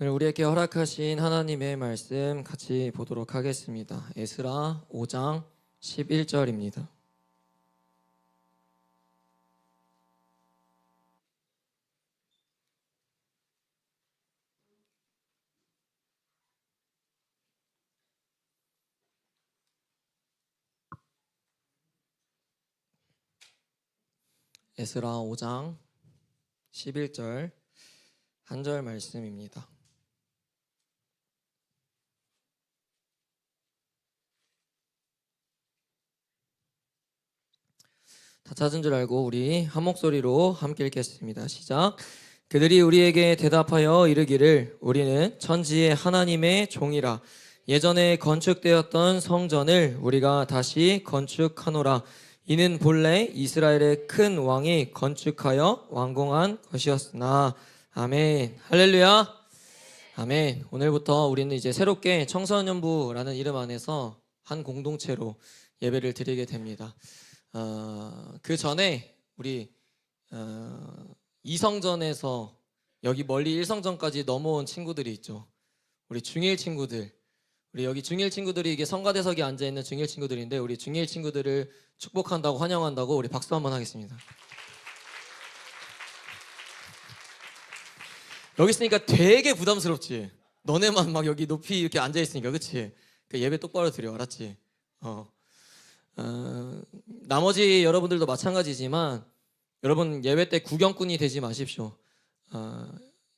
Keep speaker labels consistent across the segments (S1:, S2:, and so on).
S1: 오늘 우리에게 허락하신 하나님의 말씀 같이 보도록 하겠습니다. 에스라 5장 11절입니다. 에스라 5장 11절 한 절 말씀입니다. 다 찾은 줄 알고 우리 한 목소리로 함께 읽겠습니다. 시작. 그들이 우리에게 대답하여 이르기를 우리는 천지의 하나님의 종이라. 예전에 건축되었던 성전을 우리가 다시 건축하노라. 이는 본래 이스라엘의 큰 왕이 건축하여 완공한 것이었으나. 아멘. 할렐루야. 아멘. 오늘부터 우리는 이제 새롭게 청소년부라는 이름 안에서 한 공동체로 예배를 드리게 됩니다. 그 전에 우리 이성전에서 여기 멀리 1성전까지 넘어온 친구들이 있죠. 우리 중1 친구들, 우리 여기 중1 친구들이 이게 성가대석에 앉아있는 중1 친구들인데 우리 중1 친구들을 축복한다고 환영한다고 우리 박수 한번 하겠습니다. 여기 있으니까 되게 부담스럽지. 너네만 막 여기 높이 이렇게 앉아있으니까, 그치? 예배 똑바로 드려, 알았지? 나머지 여러분들도 마찬가지지만 여러분 예배 때 구경꾼이 되지 마십시오.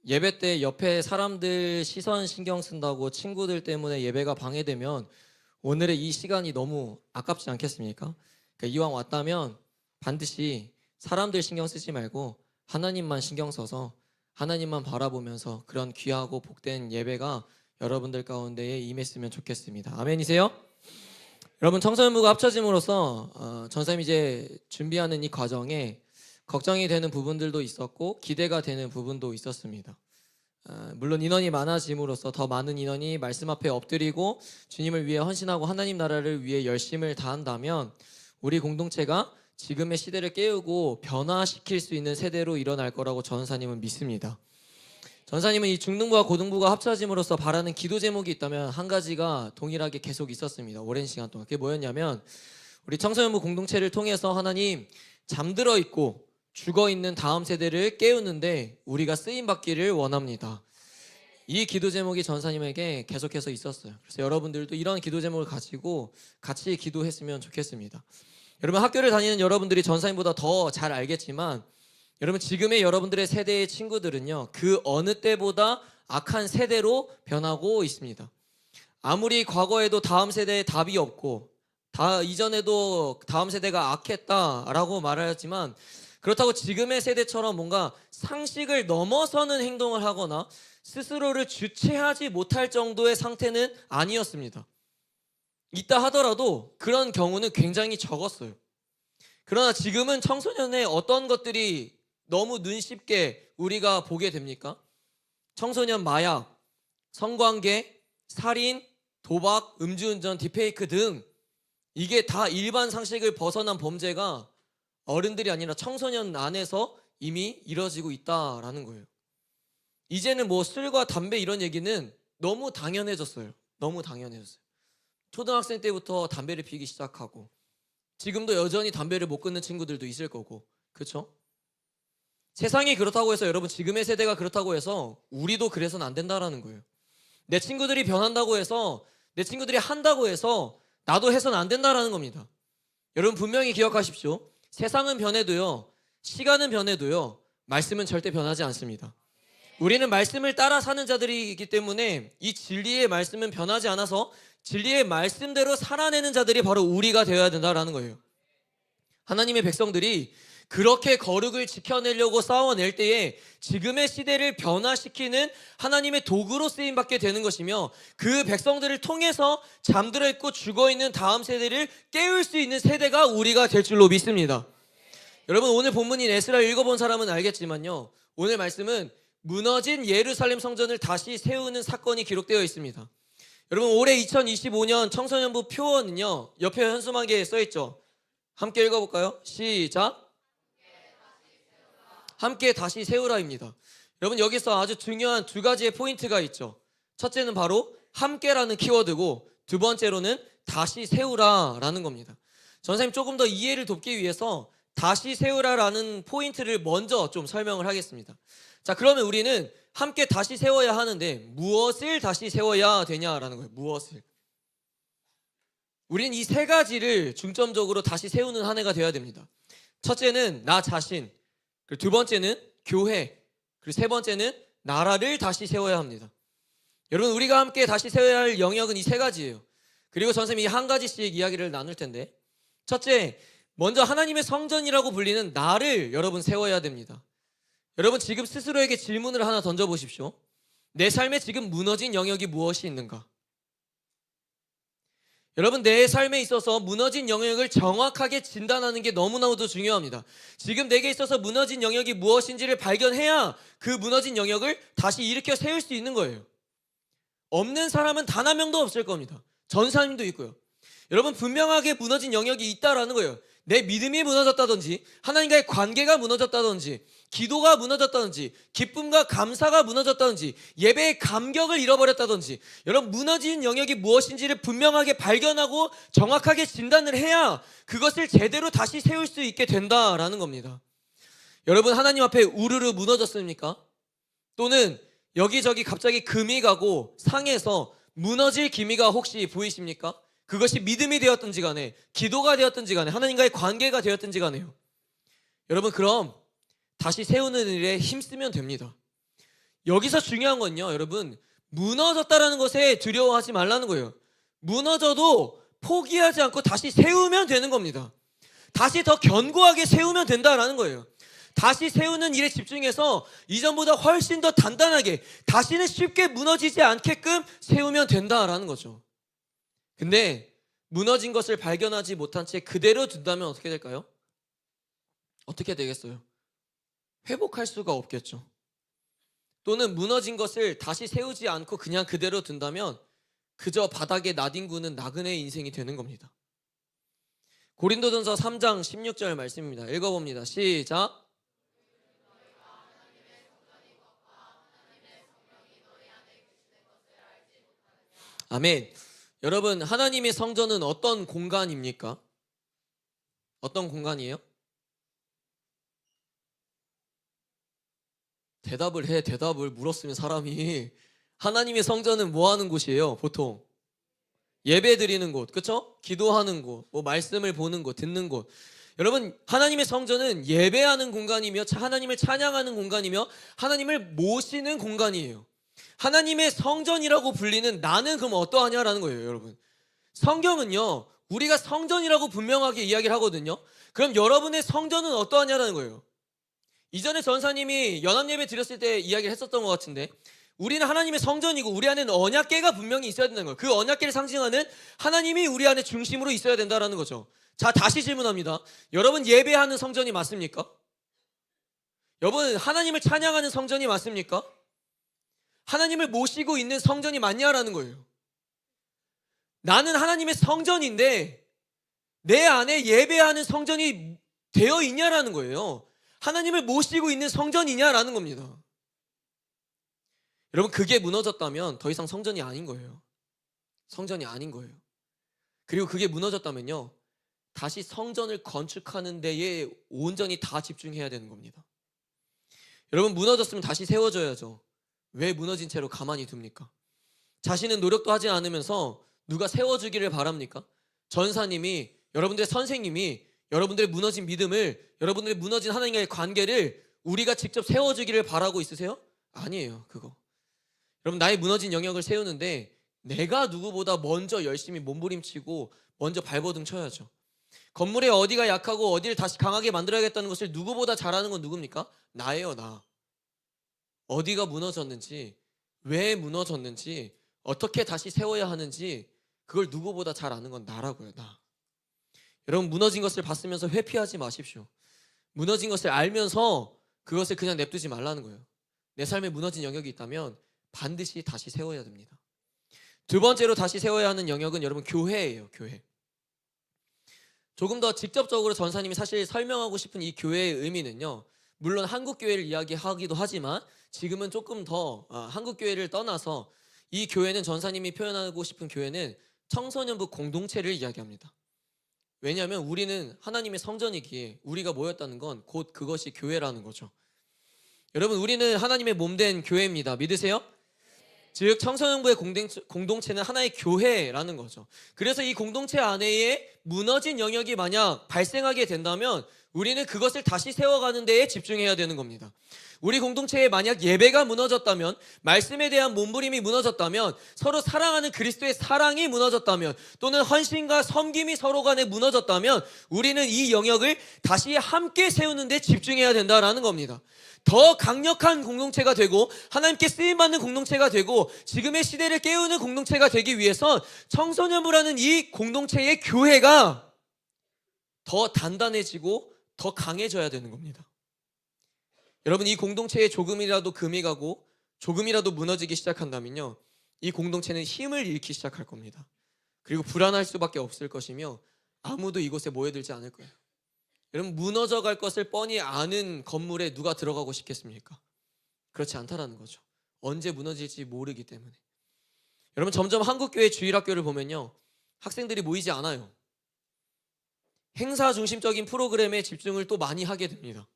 S1: 예배 때 옆에 사람들 시선 신경 쓴다고 친구들 때문에 예배가 방해되면 오늘의 이 시간이 너무 아깝지 않겠습니까? 그러니까 이왕 왔다면 반드시 사람들 신경 쓰지 말고 하나님만 신경 써서 하나님만 바라보면서 그런 귀하고 복된 예배가 여러분들 가운데에 임했으면 좋겠습니다. 아멘이세요? 여러분, 청소년부가 합쳐짐으로써 전사님 이제 준비하는 이 과정에 걱정이 되는 부분들도 있었고 기대가 되는 부분도 있었습니다. 물론 인원이 많아짐으로써 더 많은 인원이 말씀 앞에 엎드리고 주님을 위해 헌신하고 하나님 나라를 위해 열심을 다한다면 우리 공동체가 지금의 시대를 깨우고 변화시킬 수 있는 세대로 일어날 거라고 전사님은 믿습니다. 전사님은 이 중등부와 고등부가 합쳐짐으로써 바라는 기도 제목이 있다면 한 가지가 동일하게 계속 있었습니다. 오랜 시간 동안. 그게 뭐였냐면 우리 청소년부 공동체를 통해서 하나님, 잠들어 있고 죽어 있는 다음 세대를 깨우는데 우리가 쓰임 받기를 원합니다. 이 기도 제목이 전사님에게 계속해서 있었어요. 그래서 여러분들도 이런 기도 제목을 가지고 같이 기도했으면 좋겠습니다. 여러분, 학교를 다니는 여러분들이 전사님보다 더 잘 알겠지만 여러분, 지금의 여러분들의 세대의 친구들은요, 그 어느 때보다 악한 세대로 변하고 있습니다. 아무리 과거에도 다음 세대에 답이 없고 이전에도 다음 세대가 악했다라고 말하지만 그렇다고 지금의 세대처럼 뭔가 상식을 넘어서는 행동을 하거나 스스로를 주체하지 못할 정도의 상태는 아니었습니다. 있다 하더라도 그런 경우는 굉장히 적었어요. 그러나 지금은 청소년의 어떤 것들이 너무 눈쉽게 우리가 보게 됩니까? 청소년 마약, 성관계, 살인, 도박, 음주운전, 딥페이크 등 이게 다 일반 상식을 벗어난 범죄가 어른들이 아니라 청소년 안에서 이미 이뤄지고 있다라는 거예요. 이제는 뭐 술과 담배 이런 얘기는 너무 당연해졌어요. 너무 당연해졌어요. 초등학생 때부터 담배를 피기 시작하고 지금도 여전히 담배를 못 끊는 친구들도 있을 거고, 그렇죠? 세상이 그렇다고 해서 여러분, 지금의 세대가 그렇다고 해서 우리도 그래서는 안 된다라는 거예요. 내 친구들이 변한다고 해서, 내 친구들이 한다고 해서 나도 해서는 안 된다라는 겁니다. 여러분, 분명히 기억하십시오. 세상은 변해도요, 시간은 변해도요, 말씀은 절대 변하지 않습니다. 우리는 말씀을 따라 사는 자들이기 때문에 이 진리의 말씀은 변하지 않아서 진리의 말씀대로 살아내는 자들이 바로 우리가 되어야 된다라는 거예요. 하나님의 백성들이 그렇게 거룩을 지켜내려고 싸워낼 때에 지금의 시대를 변화시키는 하나님의 도구로 쓰임받게 되는 것이며 그 백성들을 통해서 잠들어 있고 죽어있는 다음 세대를 깨울 수 있는 세대가 우리가 될 줄로 믿습니다. 여러분, 오늘 본문인 에스라를 읽어본 사람은 알겠지만요, 오늘 말씀은 무너진 예루살렘 성전을 다시 세우는 사건이 기록되어 있습니다. 여러분, 올해 2025년 청소년부 표어는요, 옆에 현수막에 써있죠. 함께 읽어볼까요? 시작. 함께 다시 세우라입니다. 여러분 여기서 아주 중요한 두 가지의 포인트가 있죠. 첫째는 바로 함께라는 키워드고 두 번째로는 다시 세우라라는 겁니다. 전사님 조금 더 이해를 돕기 위해서 다시 세우라라는 포인트를 먼저 좀 설명을 하겠습니다. 자, 그러면 우리는 함께 다시 세워야 하는데 무엇을 다시 세워야 되냐라는 거예요. 무엇을. 우리는 이 세 가지를 중점적으로 다시 세우는 한 해가 되어야 됩니다. 첫째는 나 자신, 그리고 두 번째는 교회, 그리고 세 번째는 나라를 다시 세워야 합니다. 여러분 우리가 함께 다시 세워야 할 영역은 이 세 가지예요. 그리고 선생님이 한 가지씩 이야기를 나눌 텐데, 첫째, 먼저 하나님의 성전이라고 불리는 나를 여러분 세워야 됩니다. 여러분 지금 스스로에게 질문을 하나 던져보십시오. 내 삶에 지금 무너진 영역이 무엇이 있는가? 여러분 내 삶에 있어서 무너진 영역을 정확하게 진단하는 게 너무나도 중요합니다. 지금 내게 있어서 무너진 영역이 무엇인지를 발견해야 그 무너진 영역을 다시 일으켜 세울 수 있는 거예요. 없는 사람은 단 한 명도 없을 겁니다. 전사님도 있고요. 여러분 분명하게 무너진 영역이 있다라는 거예요. 내 믿음이 무너졌다든지, 하나님과의 관계가 무너졌다든지, 기도가 무너졌다든지, 기쁨과 감사가 무너졌다든지, 예배의 감격을 잃어버렸다든지, 여러분 무너진 영역이 무엇인지를 분명하게 발견하고 정확하게 진단을 해야 그것을 제대로 다시 세울 수 있게 된다라는 겁니다. 여러분 하나님 앞에 우르르 무너졌습니까? 또는 여기저기 갑자기 금이 가고 상해서 무너질 기미가 혹시 보이십니까? 그것이 믿음이 되었든지 간에, 기도가 되었든지 간에, 하나님과의 관계가 되었든지 간에요. 여러분 그럼 다시 세우는 일에 힘쓰면 됩니다. 여기서 중요한 건요, 여러분 무너졌다라는 것에 두려워하지 말라는 거예요. 무너져도 포기하지 않고 다시 세우면 되는 겁니다. 다시 더 견고하게 세우면 된다라는 거예요. 다시 세우는 일에 집중해서 이전보다 훨씬 더 단단하게, 다시는 쉽게 무너지지 않게끔 세우면 된다라는 거죠. 근데 무너진 것을 발견하지 못한 채 그대로 둔다면 어떻게 될까요? 어떻게 되겠어요? 회복할 수가 없겠죠. 또는 무너진 것을 다시 세우지 않고 그냥 그대로 둔다면 그저 바닥에 나뒹구는 나그네의 인생이 되는 겁니다. 고린도전서 3장 16절 말씀입니다. 읽어봅니다. 시작. 아멘. 여러분 하나님의 성전은 어떤 공간입니까? 어떤 공간이에요? 대답을 물었으면 사람이. 하나님의 성전은 뭐 하는 곳이에요? 보통 예배 드리는 곳, 그렇죠? 기도하는 곳, 뭐 말씀을 보는 곳, 듣는 곳. 여러분 하나님의 성전은 예배하는 공간이며 하나님을 찬양하는 공간이며 하나님을 모시는 공간이에요. 하나님의 성전이라고 불리는 나는 그럼 어떠하냐라는 거예요. 여러분 성경은요 우리가 성전이라고 분명하게 이야기를 하거든요. 그럼 여러분의 성전은 어떠하냐라는 거예요. 이전에 전사님이 연합예배 드렸을 때 이야기를 했었던 것 같은데, 우리는 하나님의 성전이고 우리 안에는 언약궤가 분명히 있어야 된다는 거예요. 그 언약궤를 상징하는 하나님이 우리 안에 중심으로 있어야 된다는 거죠. 자, 다시 질문합니다. 여러분 예배하는 성전이 맞습니까? 여러분 하나님을 찬양하는 성전이 맞습니까? 하나님을 모시고 있는 성전이 맞냐라는 거예요. 나는 하나님의 성전인데 내 안에 예배하는 성전이 되어 있냐라는 거예요. 하나님을 모시고 있는 성전이냐라는 겁니다. 여러분 그게 무너졌다면 더 이상 성전이 아닌 거예요. 성전이 아닌 거예요. 그리고 그게 무너졌다면요 다시 성전을 건축하는 데에 온전히 다 집중해야 되는 겁니다. 여러분 무너졌으면 다시 세워줘야죠. 왜 무너진 채로 가만히 둡니까? 자신은 노력도 하지 않으면서 누가 세워주기를 바랍니까? 전사님이, 여러분들의 선생님이 여러분들의 무너진 믿음을, 여러분들의 무너진 하나님과의 관계를 우리가 직접 세워주기를 바라고 있으세요? 아니에요. 그거 여러분 나의 무너진 영역을 세우는데 내가 누구보다 먼저 열심히 몸부림치고 먼저 발버둥 쳐야죠. 건물의 어디가 약하고 어디를 다시 강하게 만들어야겠다는 것을 누구보다 잘하는 건 누굽니까? 나예요. 나. 어디가 무너졌는지, 왜 무너졌는지, 어떻게 다시 세워야 하는지 그걸 누구보다 잘 아는 건 나라고요. 나. 여러분 무너진 것을 봤으면서 회피하지 마십시오. 무너진 것을 알면서 그것을 그냥 냅두지 말라는 거예요. 내 삶에 무너진 영역이 있다면 반드시 다시 세워야 됩니다. 두 번째로 다시 세워야 하는 영역은 여러분 교회예요. 교회. 조금 더 직접적으로 전사님이 사실 설명하고 싶은 이 교회의 의미는요, 물론 한국 교회를 이야기하기도 하지만 지금은 조금 더 한국교회를 떠나서 이 교회는 전사님이 표현하고 싶은 교회는 청소년부 공동체를 이야기합니다. 왜냐하면 우리는 하나님의 성전이기에 우리가 모였다는 건 곧 그것이 교회라는 거죠. 여러분, 우리는 하나님의 몸된 교회입니다. 믿으세요? 즉 청소년부의 공동체는 하나의 교회라는 거죠. 그래서 이 공동체 안에 무너진 영역이 만약 발생하게 된다면 우리는 그것을 다시 세워가는 데에 집중해야 되는 겁니다. 우리 공동체에 만약 예배가 무너졌다면, 말씀에 대한 몸부림이 무너졌다면, 서로 사랑하는 그리스도의 사랑이 무너졌다면, 또는 헌신과 섬김이 서로 간에 무너졌다면 우리는 이 영역을 다시 함께 세우는 데 집중해야 된다라는 겁니다. 더 강력한 공동체가 되고 하나님께 쓰임받는 공동체가 되고 지금의 시대를 깨우는 공동체가 되기 위해선 청소년부라는 이 공동체의 교회가 더 단단해지고 더 강해져야 되는 겁니다. 여러분, 이 공동체에 조금이라도 금이 가고 조금이라도 무너지기 시작한다면요, 이 공동체는 힘을 잃기 시작할 겁니다. 그리고 불안할 수밖에 없을 것이며 아무도 이곳에 모여들지 않을 거예요. 여러분, 무너져 갈 것을 뻔히 아는 건물에 누가 들어가고 싶겠습니까? 그렇지 않다라는 거죠. 언제 무너질지 모르기 때문에. 여러분, 점점 한국교회 주일학교를 보면요, 학생들이 모이지 않아요. 행사 중심적인 프로그램에 집중을 또 많이 하게 됩니다.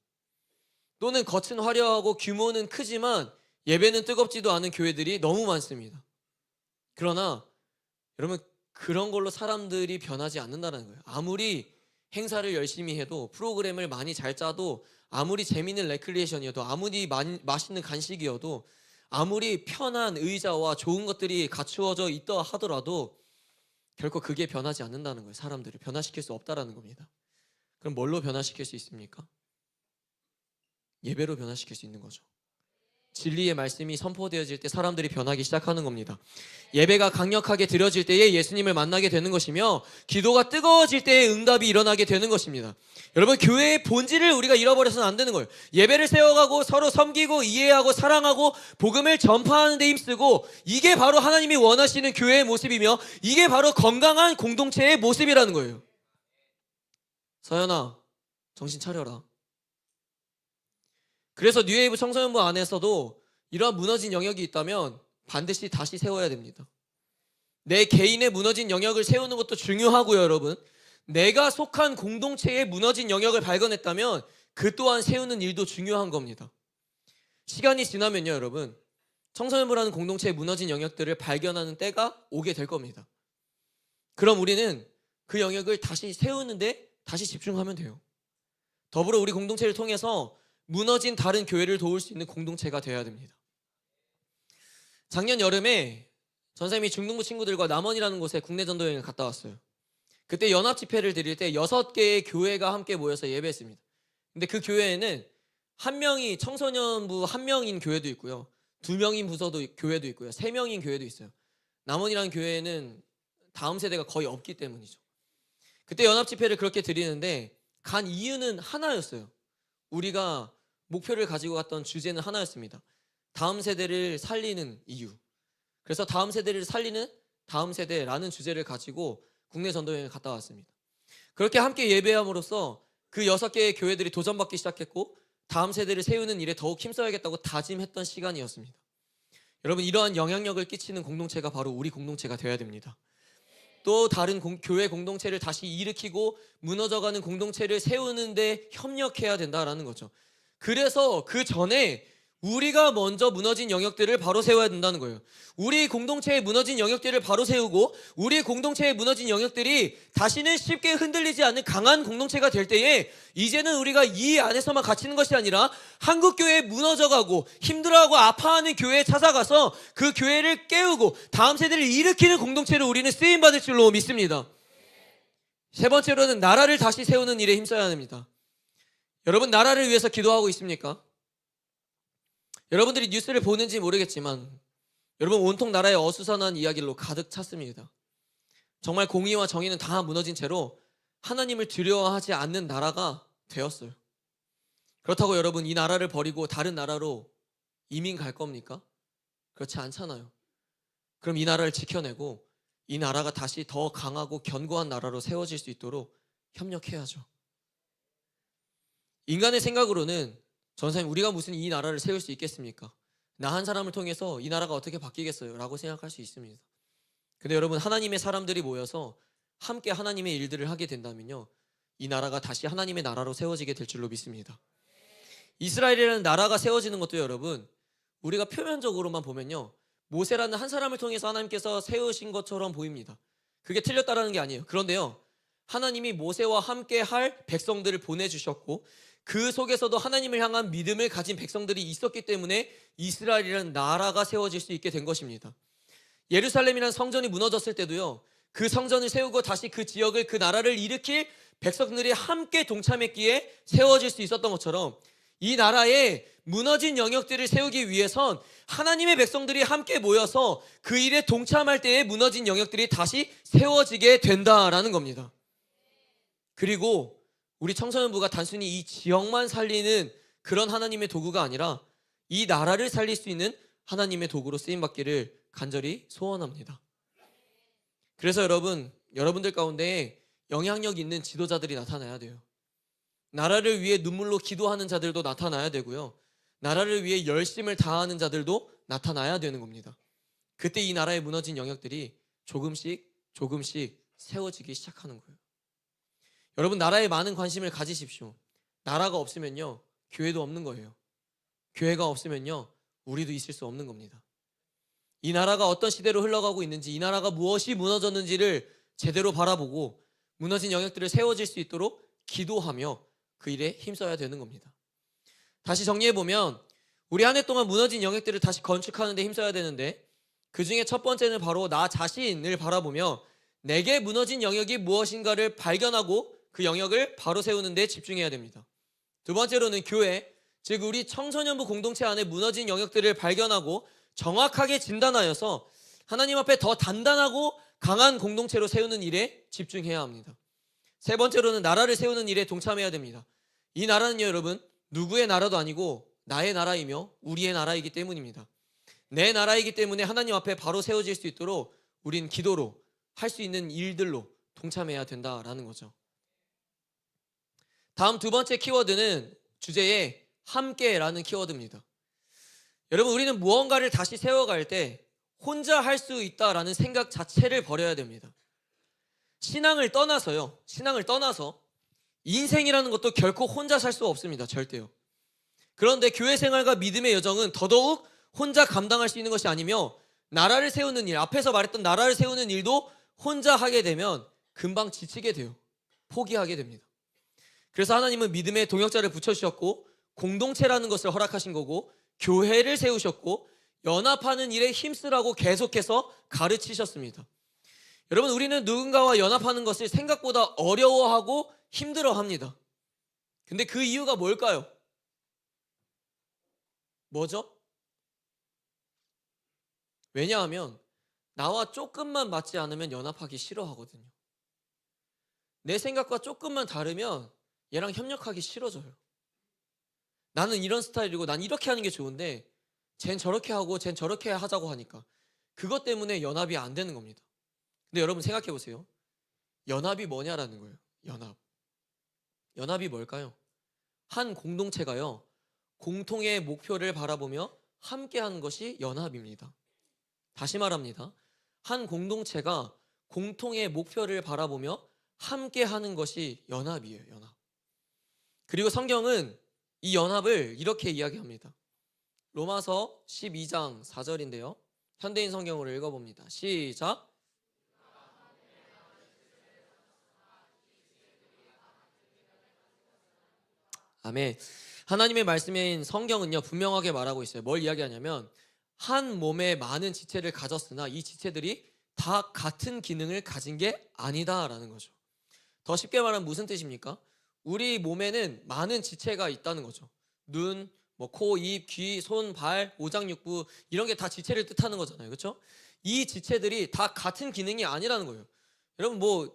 S1: 또는 겉은 화려하고 규모는 크지만 예배는 뜨겁지도 않은 교회들이 너무 많습니다. 그러나 여러분, 그런 걸로 사람들이 변하지 않는다는 거예요. 아무리 행사를 열심히 해도, 프로그램을 많이 잘 짜도, 아무리 재미있는 레크리에이션이어도, 아무리 맛있는 간식이어도, 아무리 편한 의자와 좋은 것들이 갖추어져 있다 하더라도 결코 그게 변하지 않는다는 거예요. 사람들을 변화시킬 수 없다라는 겁니다. 그럼 뭘로 변화시킬 수 있습니까? 예배로 변화시킬 수 있는 거죠. 진리의 말씀이 선포되어질 때 사람들이 변하기 시작하는 겁니다. 예배가 강력하게 드려질 때에 예수님을 만나게 되는 것이며, 기도가 뜨거워질 때에 응답이 일어나게 되는 것입니다. 여러분, 교회의 본질을 우리가 잃어버려서는 안 되는 거예요. 예배를 세워가고 서로 섬기고 이해하고 사랑하고 복음을 전파하는 데 힘쓰고, 이게 바로 하나님이 원하시는 교회의 모습이며 이게 바로 건강한 공동체의 모습이라는 거예요. 서연아, 정신 차려라. 그래서 뉴웨이브 청소년부 안에서도 이러한 무너진 영역이 있다면 반드시 다시 세워야 됩니다. 내 개인의 무너진 영역을 세우는 것도 중요하고요, 여러분. 내가 속한 공동체의 무너진 영역을 발견했다면 그 또한 세우는 일도 중요한 겁니다. 시간이 지나면요, 여러분, 청소년부라는 공동체의 무너진 영역들을 발견하는 때가 오게 될 겁니다. 그럼 우리는 그 영역을 다시 세우는데 다시 집중하면 돼요. 더불어 우리 공동체를 통해서 무너진 다른 교회를 도울 수 있는 공동체가 되어야 됩니다. 작년 여름에 전사님이 중등부 친구들과 남원이라는 곳에 국내 전도 여행을 갔다 왔어요. 그때 연합 집회를 드릴 때 6개의 교회가 함께 모여서 예배했습니다. 근데 그 교회에는 한 명이 청소년부 한 명인 교회도 있고요, 2명인 부서도 교회도 있고요, 3명인 교회도 있어요. 남원이라는 교회에는 다음 세대가 거의 없기 때문이죠. 그때 연합 집회를 그렇게 드리는데 간 이유는 하나였어요. 우리가 목표를 가지고 갔던 주제는 하나였습니다. 다음 세대를 살리는 이유. 그래서 다음 세대를 살리는 다음 세대라는 주제를 가지고 국내 전도여행을 갔다 왔습니다. 그렇게 함께 예배함으로써 그 6개의 교회들이 도전받기 시작했고 다음 세대를 세우는 일에 더욱 힘써야겠다고 다짐했던 시간이었습니다. 여러분, 이러한 영향력을 끼치는 공동체가 바로 우리 공동체가 되어야 됩니다. 또 다른 교회 공동체를 다시 일으키고 무너져가는 공동체를 세우는데 협력해야 된다라는 거죠. 그래서 그 전에 우리가 먼저 무너진 영역들을 바로 세워야 된다는 거예요. 우리 공동체의 무너진 영역들을 바로 세우고 우리 공동체의 무너진 영역들이 다시는 쉽게 흔들리지 않는 강한 공동체가 될 때에 이제는 우리가 이 안에서만 갇히는 것이 아니라 한국교회에 무너져가고 힘들어하고 아파하는 교회에 찾아가서 그 교회를 깨우고 다음 세대를 일으키는 공동체를 우리는 쓰임받을 줄로 믿습니다. 세 번째로는 나라를 다시 세우는 일에 힘써야 합니다. 여러분, 나라를 위해서 기도하고 있습니까? 여러분들이 뉴스를 보는지 모르겠지만 여러분, 온통 나라의 어수선한 이야기로 가득 찼습니다. 정말 공의와 정의는 다 무너진 채로 하나님을 두려워하지 않는 나라가 되었어요. 그렇다고 여러분, 이 나라를 버리고 다른 나라로 이민 갈 겁니까? 그렇지 않잖아요. 그럼 이 나라를 지켜내고 이 나라가 다시 더 강하고 견고한 나라로 세워질 수 있도록 협력해야죠. 인간의 생각으로는 전사님, 우리가 무슨 이 나라를 세울 수 있겠습니까? 나 한 사람을 통해서 이 나라가 어떻게 바뀌겠어요? 라고 생각할 수 있습니다. 근데 여러분, 하나님의 사람들이 모여서 함께 하나님의 일들을 하게 된다면요, 이 나라가 다시 하나님의 나라로 세워지게 될 줄로 믿습니다. 이스라엘이라는 나라가 세워지는 것도 여러분, 우리가 표면적으로만 보면요, 모세라는 한 사람을 통해서 하나님께서 세우신 것처럼 보입니다. 그게 틀렸다라는 게 아니에요. 그런데요, 하나님이 모세와 함께 할 백성들을 보내주셨고, 그 속에서도 하나님을 향한 믿음을 가진 백성들이 있었기 때문에 이스라엘이라는 나라가 세워질 수 있게 된 것입니다. 예루살렘이라는 성전이 무너졌을 때도요, 그 성전을 세우고 다시 그 지역을, 그 나라를 일으킬 백성들이 함께 동참했기에 세워질 수 있었던 것처럼, 이 나라의 무너진 영역들을 세우기 위해선 하나님의 백성들이 함께 모여서 그 일에 동참할 때에 무너진 영역들이 다시 세워지게 된다라는 겁니다. 그리고 우리 청소년부가 단순히 이 지역만 살리는 그런 하나님의 도구가 아니라 이 나라를 살릴 수 있는 하나님의 도구로 쓰임받기를 간절히 소원합니다. 그래서 여러분들 가운데 영향력 있는 지도자들이 나타나야 돼요. 나라를 위해 눈물로 기도하는 자들도 나타나야 되고요, 나라를 위해 열심을 다하는 자들도 나타나야 되는 겁니다. 그때 이 나라의 무너진 영역들이 조금씩 세워지기 시작하는 거예요. 여러분, 나라에 많은 관심을 가지십시오. 나라가 없으면요, 교회도 없는 거예요. 교회가 없으면요, 우리도 있을 수 없는 겁니다. 이 나라가 어떤 시대로 흘러가고 있는지, 이 나라가 무엇이 무너졌는지를 제대로 바라보고 무너진 영역들을 세워질 수 있도록 기도하며 그 일에 힘써야 되는 겁니다. 다시 정리해보면, 우리 한 해 동안 무너진 영역들을 다시 건축하는 데 힘써야 되는데, 그 중에 첫 번째는 바로 나 자신을 바라보며 내게 무너진 영역이 무엇인가를 발견하고 그 영역을 바로 세우는 데 집중해야 됩니다. 두 번째로는 교회, 즉 우리 청소년부 공동체 안에 무너진 영역들을 발견하고 정확하게 진단하여서 하나님 앞에 더 단단하고 강한 공동체로 세우는 일에 집중해야 합니다. 세 번째로는 나라를 세우는 일에 동참해야 됩니다. 이 나라는요, 여러분, 누구의 나라도 아니고 나의 나라이며 우리의 나라이기 때문입니다. 내 나라이기 때문에 하나님 앞에 바로 세워질 수 있도록 우린 기도로, 할 수 있는 일들로 동참해야 된다라는 거죠. 다음 두 번째 키워드는 주제에 함께라는 키워드입니다. 여러분, 우리는 무언가를 다시 세워갈 때 혼자 할 수 있다라는 생각 자체를 버려야 됩니다. 신앙을 떠나서 인생이라는 것도 결코 혼자 살 수 없습니다. 절대요. 그런데 교회 생활과 믿음의 여정은 더더욱 혼자 감당할 수 있는 것이 아니며, 나라를 세우는 일, 앞에서 말했던 나라를 세우는 일도 혼자 하게 되면 금방 지치게 돼요. 포기하게 됩니다. 그래서 하나님은 믿음의 동역자를 붙여주셨고, 공동체라는 것을 허락하신 거고, 교회를 세우셨고, 연합하는 일에 힘쓰라고 계속해서 가르치셨습니다. 여러분, 우리는 누군가와 연합하는 것을 생각보다 어려워하고 힘들어합니다. 근데 그 이유가 뭘까요? 뭐죠? 왜냐하면 나와 조금만 맞지 않으면 연합하기 싫어하거든요. 내 생각과 조금만 다르면 얘랑 협력하기 싫어져요. 나는 이런 스타일이고 난 이렇게 하는 게 좋은데 쟨 저렇게 하고 쟨 저렇게 하자고 하니까 그것 때문에 연합이 안 되는 겁니다. 근데 여러분 생각해 보세요. 연합이 뭐냐라는 거예요. 연합이 뭘까요? 한 공동체가요, 공통의 목표를 바라보며 함께하는 것이 연합입니다. 다시 말합니다. 한 공동체가 공통의 목표를 바라보며 함께하는 것이 연합이에요. 연합. 그리고 성경은 이 연합을 이렇게 이야기합니다. 로마서 12장 4절인데요. 현대인 성경으로 읽어봅니다. 시작. 아멘. 하나님의 말씀인 성경은요, 분명하게 말하고 있어요. 뭘 이야기하냐면, 한 몸에 많은 지체를 가졌으나 이 지체들이 다 같은 기능을 가진 게 아니다라는 거죠. 더 쉽게 말하면 무슨 뜻입니까? 우리 몸에는 많은 지체가 있다는 거죠. 눈, 코, 입, 귀, 손, 발, 오장육부, 이런 게 다 지체를 뜻하는 거잖아요. 그렇죠? 이 지체들이 다 같은 기능이 아니라는 거예요. 여러분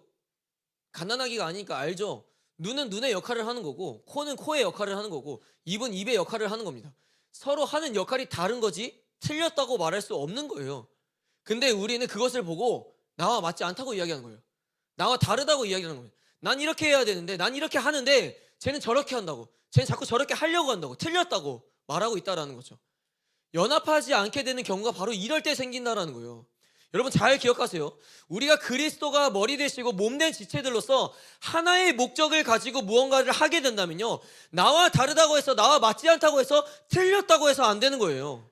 S1: 가난하기가 아니니까 알죠? 눈은 눈의 역할을 하는 거고, 코는 코의 역할을 하는 거고, 입은 입의 역할을 하는 겁니다. 서로 하는 역할이 다른 거지 틀렸다고 말할 수 없는 거예요. 근데 우리는 그것을 보고 나와 맞지 않다고 이야기하는 거예요. 나와 다르다고 이야기하는 거예요. 난 이렇게 해야 되는데, 난 이렇게 하는데 쟤는 저렇게 한다고, 쟤는 자꾸 저렇게 하려고 한다고, 틀렸다고 말하고 있다라는 거죠. 연합하지 않게 되는 경우가 바로 이럴 때 생긴다라는 거예요. 여러분 잘 기억하세요. 우리가 그리스도가 머리 되시고 몸된 지체들로서 하나의 목적을 가지고 무언가를 하게 된다면요, 나와 다르다고 해서, 나와 맞지 않다고 해서, 틀렸다고 해서 안 되는 거예요.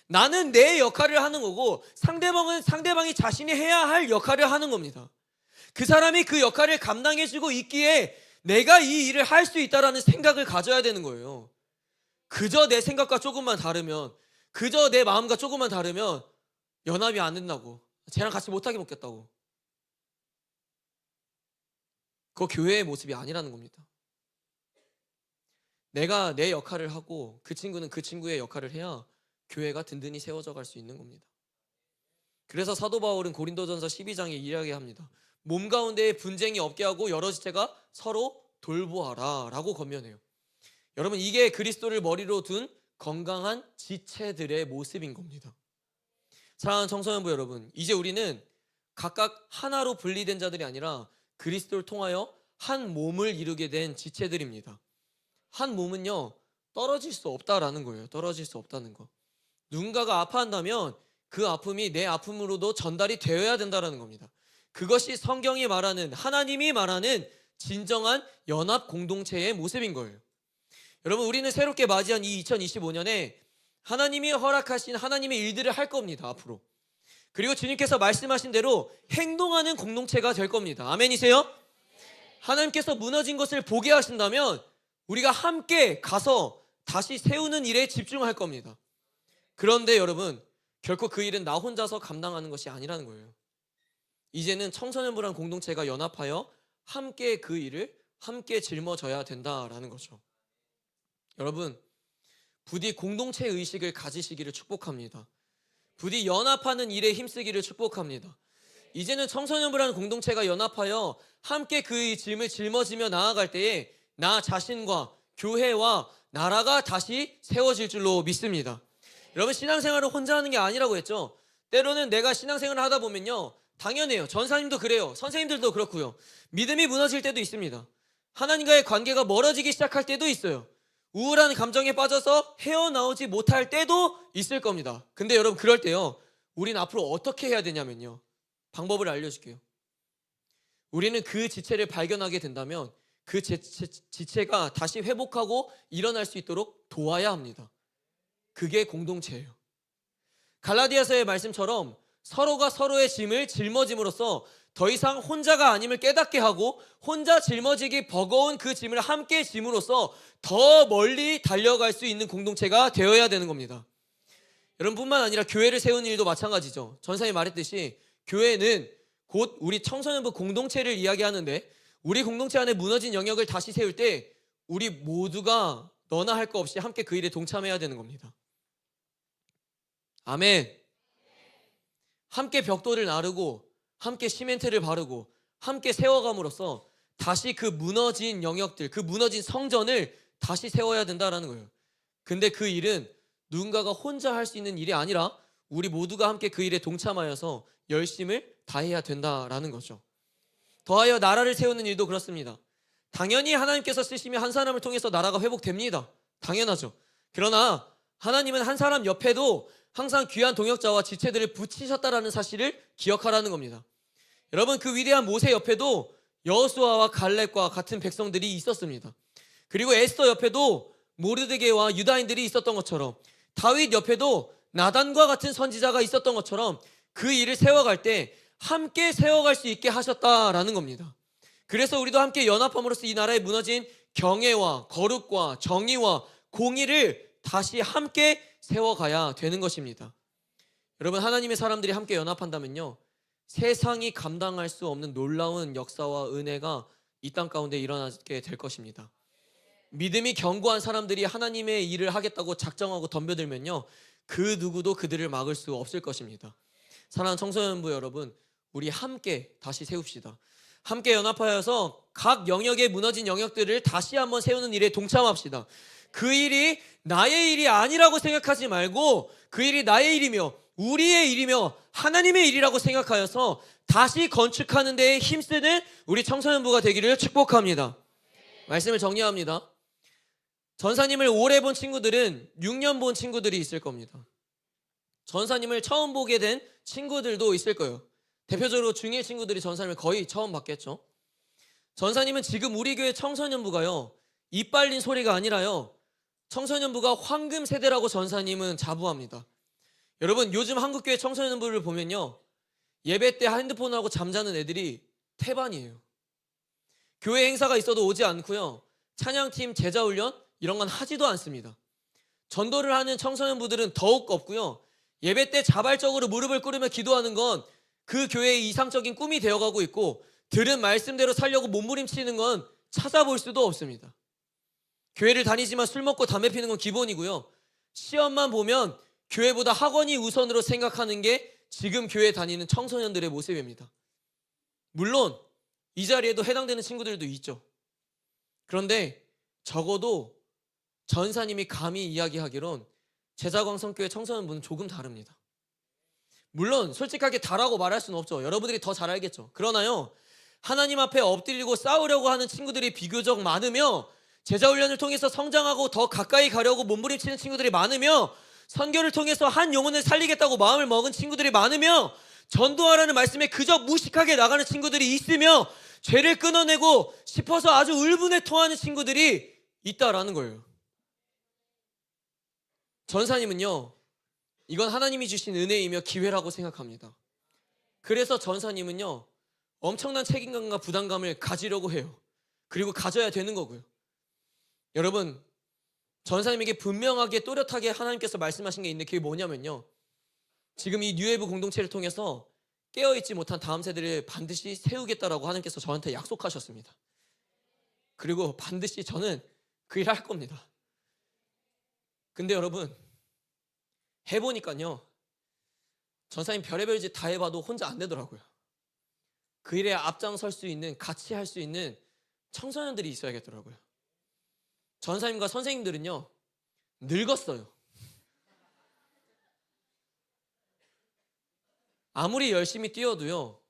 S1: 나는 내 역할을 하는 거고 상대방은 상대방이 자신이 해야 할 역할을 하는 겁니다. 그 사람이 그 역할을 감당해주고 있기에 내가 이 일을 할 수 있다라는 생각을 가져야 되는 거예요. 그저 내 생각과 조금만 다르면, 그저 내 마음과 조금만 다르면 연합이 안 된다고, 쟤랑 같이 못하게 먹겠다고. 그거 교회의 모습이 아니라는 겁니다. 내가 내 역할을 하고 그 친구는 그 친구의 역할을 해야 교회가 든든히 세워져 갈 수 있는 겁니다. 그래서 사도 바울은 고린도전서 12장에 이야기 합니다. 몸 가운데에 분쟁이 없게 하고 여러 지체가 서로 돌보아라 라고 권면해요. 여러분, 이게 그리스도를 머리로 둔 건강한 지체들의 모습인 겁니다. 사랑하는 청소년부 여러분, 이제 우리는 각각 하나로 분리된 자들이 아니라 그리스도를 통하여 한 몸을 이루게 된 지체들입니다. 한 몸은요, 떨어질 수 없다라는 거예요. 떨어질 수 없다는 거. 누군가가 아파한다면 그 아픔이 내 아픔으로도 전달이 되어야 된다는 겁니다. 그것이 성경이 말하는, 하나님이 말하는 진정한 연합 공동체의 모습인 거예요. 여러분, 우리는 새롭게 맞이한 이 2025년에 하나님이 허락하신 하나님의 일들을 할 겁니다. 앞으로. 그리고 주님께서 말씀하신 대로 행동하는 공동체가 될 겁니다. 아멘이세요? 하나님께서 무너진 것을 보게 하신다면 우리가 함께 가서 다시 세우는 일에 집중할 겁니다. 그런데 여러분, 결코 그 일은 나 혼자서 감당하는 것이 아니라는 거예요. 이제는 청소년부란 공동체가 연합하여 함께 그 일을 함께 짊어져야 된다라는 거죠. 여러분, 부디 공동체 의식을 가지시기를 축복합니다. 부디 연합하는 일에 힘쓰기를 축복합니다. 이제는 청소년부라는 공동체가 연합하여 함께 그 짐을 짊어지며 나아갈 때에 나 자신과 교회와 나라가 다시 세워질 줄로 믿습니다. 여러분, 신앙생활을 혼자 하는 게 아니라고 했죠. 때로는 내가 신앙생활을 하다 보면요, 당연해요. 전사님도 그래요. 선생님들도 그렇고요. 믿음이 무너질 때도 있습니다. 하나님과의 관계가 멀어지기 시작할 때도 있어요. 우울한 감정에 빠져서 헤어나오지 못할 때도 있을 겁니다. 근데 여러분, 그럴 때요, 우린 앞으로 어떻게 해야 되냐면요, 방법을 알려줄게요. 우리는 그 지체를 발견하게 된다면 그 지체가 다시 회복하고 일어날 수 있도록 도와야 합니다. 그게 공동체예요. 갈라디아서의 말씀처럼 서로가 서로의 짐을 짊어짐으로써 더 이상 혼자가 아님을 깨닫게 하고 혼자 짊어지기 버거운 그 짐을 함께 짐으로써 더 멀리 달려갈 수 있는 공동체가 되어야 되는 겁니다. 여러분뿐만 아니라 교회를 세우는 일도 마찬가지죠. 전사님이 말했듯이 교회는 곧 우리 청소년부 공동체를 이야기하는데, 우리 공동체 안에 무너진 영역을 다시 세울 때 우리 모두가 너나 할 거 없이 함께 그 일에 동참해야 되는 겁니다. 아멘. 함께 벽돌을 나르고 함께 시멘트를 바르고 함께 세워감으로써 다시 그 무너진 영역들, 그 무너진 성전을 다시 세워야 된다는 거예요. 근데 그 일은 누군가가 혼자 할 수 있는 일이 아니라 우리 모두가 함께 그 일에 동참하여서 열심을 다해야 된다라는 거죠. 더하여 나라를 세우는 일도 그렇습니다. 당연히 하나님께서 쓰시면 한 사람을 통해서 나라가 회복됩니다. 당연하죠. 그러나 하나님은 한 사람 옆에도 항상 귀한 동역자와 지체들을 붙이셨다라는 사실을 기억하라는 겁니다. 여러분, 그 위대한 모세 옆에도 여호수아와 갈렙과 같은 백성들이 있었습니다. 그리고 에스더 옆에도 모르드게와 유다인들이 있었던 것처럼, 다윗 옆에도 나단과 같은 선지자가 있었던 것처럼 그 일을 세워갈 때 함께 세워갈 수 있게 하셨다라는 겁니다. 그래서 우리도 함께 연합함으로써 이 나라의 무너진 경애와 거룩과 정의와 공의를 다시 함께 세워가야 되는 것입니다. 여러분, 하나님의 사람들이 함께 연합한다면요, 세상이 감당할 수 없는 놀라운 역사와 은혜가 이 땅 가운데 일어나게 될 것입니다. 믿음이 견고한 사람들이 하나님의 일을 하겠다고 작정하고 덤벼들면요, 그 누구도 그들을 막을 수 없을 것입니다. 사랑하는 청소년부 여러분, 우리 함께 다시 세웁시다. 함께 연합하여서 각 영역에 무너진 영역들을 다시 한번 세우는 일에 동참합시다. 그 일이 나의 일이 아니라고 생각하지 말고 그 일이 나의 일이며 우리의 일이며 하나님의 일이라고 생각하여서 다시 건축하는 데에 힘쓰는 우리 청소년부가 되기를 축복합니다. 말씀을 정리합니다. 전사님을 오래 본 친구들은 6년 본 친구들이 있을 겁니다. 전사님을 처음 보게 된 친구들도 있을 거예요. 대표적으로 중1 친구들이 전사님을 거의 처음 봤겠죠. 전사님은 지금 우리 교회 청소년부가요, 이빨린 소리가 아니라요, 청소년부가 황금 세대라고 전사님은 자부합니다. 여러분, 요즘 한국교회 청소년부를 보면요, 예배 때 핸드폰하고 잠자는 애들이 태반이에요. 교회 행사가 있어도 오지 않고요, 찬양팀 제자훈련 이런 건 하지도 않습니다. 전도를 하는 청소년부들은 더욱 없고요, 예배 때 자발적으로 무릎을 꿇으며 기도하는 건 그 교회의 이상적인 꿈이 되어가고 있고, 들은 말씀대로 살려고 몸부림치는 건 찾아볼 수도 없습니다. 교회를 다니지만 술 먹고 담배 피는 건 기본이고요, 시험만 보면 교회보다 학원이 우선으로 생각하는 게 지금 교회 다니는 청소년들의 모습입니다. 물론 이 자리에도 해당되는 친구들도 있죠. 그런데 적어도 전사님이 감히 이야기하기론 제자광성교회 청소년부는 조금 다릅니다. 물론 솔직하게 다라고 말할 수는 없죠. 여러분들이 더 잘 알겠죠. 그러나요, 하나님 앞에 엎드리고 싸우려고 하는 친구들이 비교적 많으며, 제자훈련을 통해서 성장하고 더 가까이 가려고 몸부림치는 친구들이 많으며, 선교를 통해서 한 영혼을 살리겠다고 마음을 먹은 친구들이 많으며, 전도하라는 말씀에 그저 무식하게 나가는 친구들이 있으며, 죄를 끊어내고 싶어서 아주 울분에 토하는 친구들이 있다라는 거예요. 전사님은요, 이건 하나님이 주신 은혜이며 기회라고 생각합니다. 그래서 전사님은요, 엄청난 책임감과 부담감을 가지려고 해요. 그리고 가져야 되는 거고요. 여러분, 전사님에게 분명하게 또렷하게 하나님께서 말씀하신 게 있는데, 그게 뭐냐면요, 지금 이 뉴웨이브 공동체를 통해서 깨어있지 못한 다음 세대를 반드시 세우겠다라고 하나님께서 저한테 약속하셨습니다. 그리고 반드시 저는 그 일을 할 겁니다. 근데 여러분, 해보니까요, 전사님 별의별 짓 다 해봐도 혼자 안 되더라고요. 그 일에 앞장설 수 있는, 같이 할 수 있는 청소년들이 있어야겠더라고요. 전사님과 선생님들은요, 늙었어요. 아무리 열심히 뛰어도요,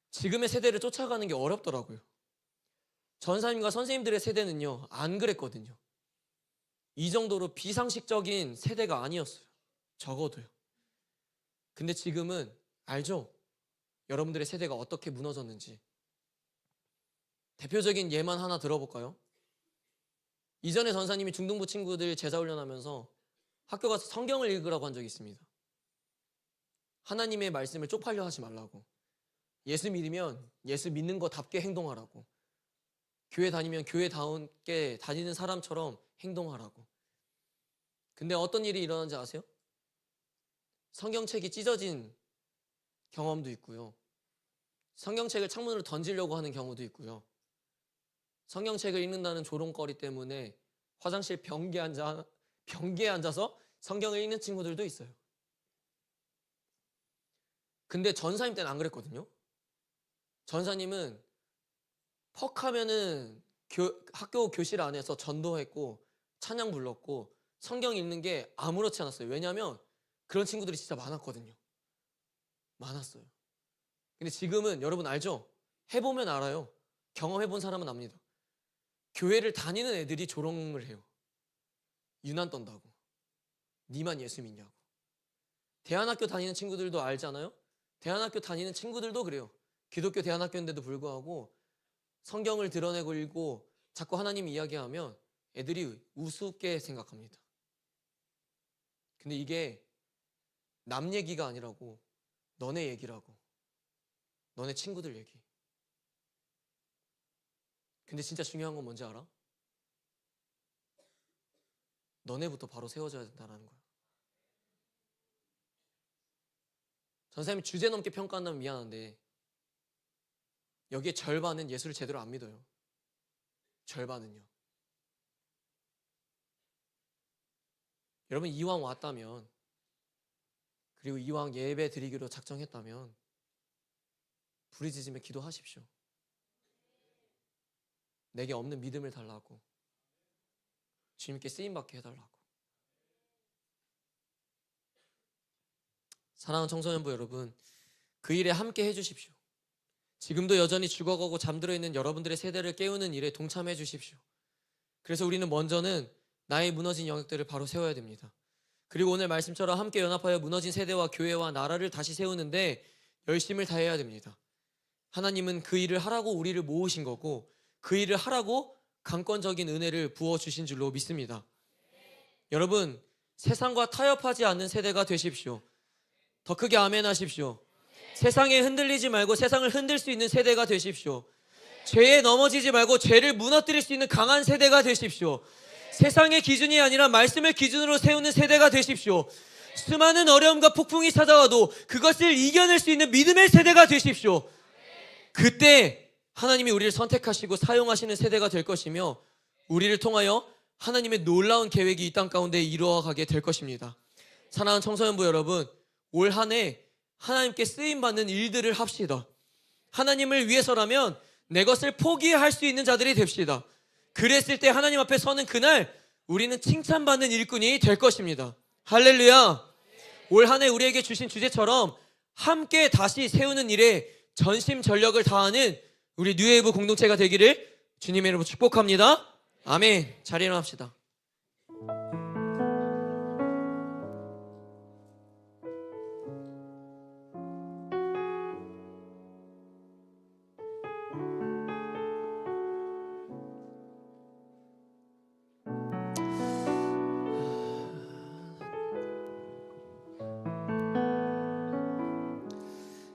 S1: 지금의 세대를 쫓아가는 게 어렵더라고요. 전사님과 선생님들의 세대는요, 안 그랬거든요. 이 정도로 비상식적인 세대가 아니었어요. 적어도요. 근데 지금은 알죠? 여러분들의 세대가 어떻게 무너졌는지. 대표적인 예만 하나 들어볼까요? 이전에 전사님이 중등부 친구들 제자훈련하면서 학교 가서 성경을 읽으라고 한 적이 있습니다. 하나님의 말씀을 쪽팔려 하지 말라고, 예수 믿으면 예수 믿는 거답게 행동하라고, 교회 다니면 교회다운게 다니는 사람처럼 행동하라고. 근데 어떤 일이 일어난지 아세요? 성경책이 찢어진 경험도 있고요, 성경책을 창문으로 던지려고 하는 경우도 있고요, 성경책을 읽는다는 조롱거리 때문에 화장실 변기에 앉아서 성경을 읽는 친구들도 있어요. 근데 전사님 때는 안 그랬거든요. 전사님은 퍽 하면은 학교 교실 안에서 전도했고 찬양 불렀고 성경 읽는 게 아무렇지 않았어요. 왜냐하면 그런 친구들이 진짜 많았거든요. 많았어요. 근데 지금은 여러분 알죠? 해보면 알아요. 경험해본 사람은 압니다. 교회를 다니는 애들이 조롱을 해요. 유난 떤다고. 니만 예수 믿냐고. 대안학교 다니는 친구들도 알잖아요. 대안학교 다니는 친구들도 그래요. 기독교 대안학교인데도 불구하고 성경을 드러내고 읽고 자꾸 하나님 이야기하면 애들이 우습게 생각합니다. 근데 이게 남 얘기가 아니라고, 너네 얘기라고, 너네 친구들 얘기. 근데 진짜 중요한 건 뭔지 알아? 너네부터 바로 세워져야 된다는 거야. 전사님이 주제 넘게 평가한다면 미안한데, 여기에 절반은 예수를 제대로 안 믿어요. 절반은요. 여러분, 이왕 왔다면, 그리고 이왕 예배 드리기로 작정했다면 부르짖으며 기도하십시오. 내게 없는 믿음을 달라고, 주님께 쓰임받게 해달라고. 사랑하는 청소년부 여러분, 그 일에 함께 해주십시오. 지금도 여전히 죽어가고 잠들어 있는 여러분들의 세대를 깨우는 일에 동참해 주십시오. 그래서 우리는 먼저는 나의 무너진 영역들을 바로 세워야 됩니다. 그리고 오늘 말씀처럼 함께 연합하여 무너진 세대와 교회와 나라를 다시 세우는데 열심을 다해야 됩니다. 하나님은 그 일을 하라고 우리를 모으신 거고 그 일을 하라고 강권적인 은혜를 부어주신 줄로 믿습니다. 여러분, 세상과 타협하지 않는 세대가 되십시오. 더 크게 아멘 하십시오. 세상에 흔들리지 말고 세상을 흔들 수 있는 세대가 되십시오. 죄에 넘어지지 말고 죄를 무너뜨릴 수 있는 강한 세대가 되십시오. 세상의 기준이 아니라 말씀을 기준으로 세우는 세대가 되십시오. 수많은 어려움과 폭풍이 찾아와도 그것을 이겨낼 수 있는 믿음의 세대가 되십시오. 그때 하나님이 우리를 선택하시고 사용하시는 세대가 될 것이며 우리를 통하여 하나님의 놀라운 계획이 이 땅 가운데 이루어가게 될 것입니다. 사랑하는 청소년부 여러분, 올 한 해 하나님께 쓰임받는 일들을 합시다. 하나님을 위해서라면 내 것을 포기할 수 있는 자들이 됩시다. 그랬을 때 하나님 앞에 서는 그날 우리는 칭찬받는 일꾼이 될 것입니다. 할렐루야. 올 한 해 우리에게 주신 주제처럼 함께 다시 세우는 일에 전심전력을 다하는 우리 뉴웨이브 공동체가 되기를 주님의 이름으로 축복합니다. 아멘. 자리에 일어납시다.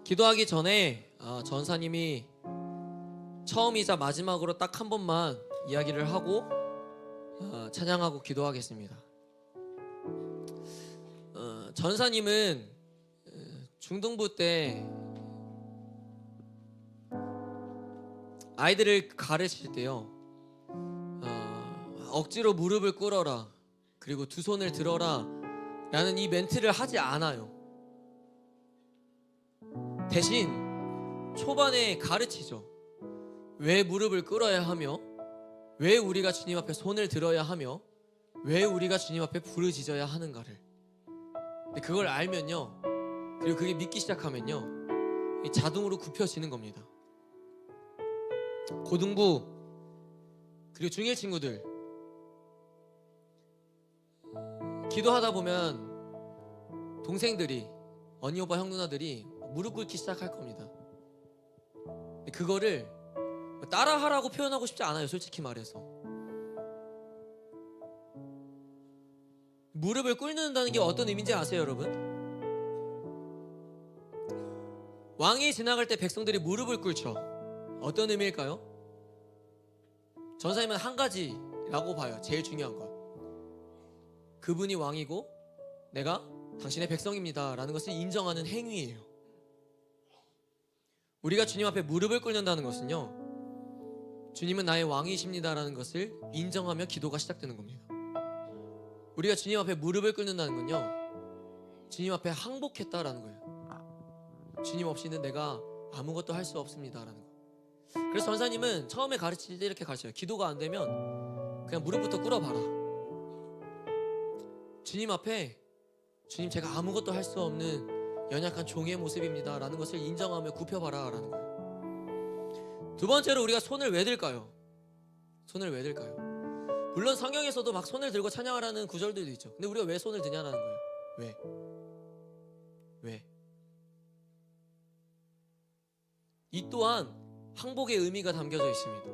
S1: 기도하기 전에 전사님이 처음이자 마지막으로 딱 한 번만 이야기를 하고 찬양하고 기도하겠습니다. 전사님은 중등부 때 아이들을 가르칠 때요, 억지로 무릎을 꿇어라 그리고 두 손을 들어라 라는 이 멘트를 하지 않아요. 대신 초반에 가르치죠. 왜 무릎을 꿇어야 하며, 왜 우리가 주님 앞에 손을 들어야 하며, 왜 우리가 주님 앞에 부르짖어야 하는가를. 근데 그걸 알면요, 그리고 그게 믿기 시작하면요, 자동으로 굽혀지는 겁니다. 고등부 그리고 중1 친구들 기도하다 보면 동생들이, 언니 오빠 형 누나들이 무릎 꿇기 시작할 겁니다. 근데 그거를 따라하라고 표현하고 싶지 않아요. 솔직히 말해서 무릎을 꿇는다는 게 어떤 의미인지 아세요 여러분? 왕이 지나갈 때 백성들이 무릎을 꿇죠. 어떤 의미일까요? 전사님은 한 가지라고 봐요. 제일 중요한 것, 그분이 왕이고 내가 당신의 백성입니다 라는 것을 인정하는 행위예요. 우리가 주님 앞에 무릎을 꿇는다는 것은요, 주님은 나의 왕이십니다 라는 것을 인정하며 기도가 시작되는 겁니다. 우리가 주님 앞에 무릎을 꿇는다는 건요, 주님 앞에 항복했다라는 거예요. 주님 없이는 내가 아무것도 할 수 없습니다 라는 거. 그래서 전사님은 처음에 가르칠 때 이렇게 가르쳐요. 기도가 안 되면 그냥 무릎부터 꿇어봐라. 주님 앞에, 주님 제가 아무것도 할 수 없는 연약한 종의 모습입니다 라는 것을 인정하며 굽혀봐라 라는 거예요. 두 번째로 우리가 손을 왜 들까요? 손을 왜 들까요? 물론 성경에서도 막 손을 들고 찬양하라는 구절들도 있죠. 근데 우리가 왜 손을 드냐라는 거예요. 왜? 이 또한 항복의 의미가 담겨져 있습니다.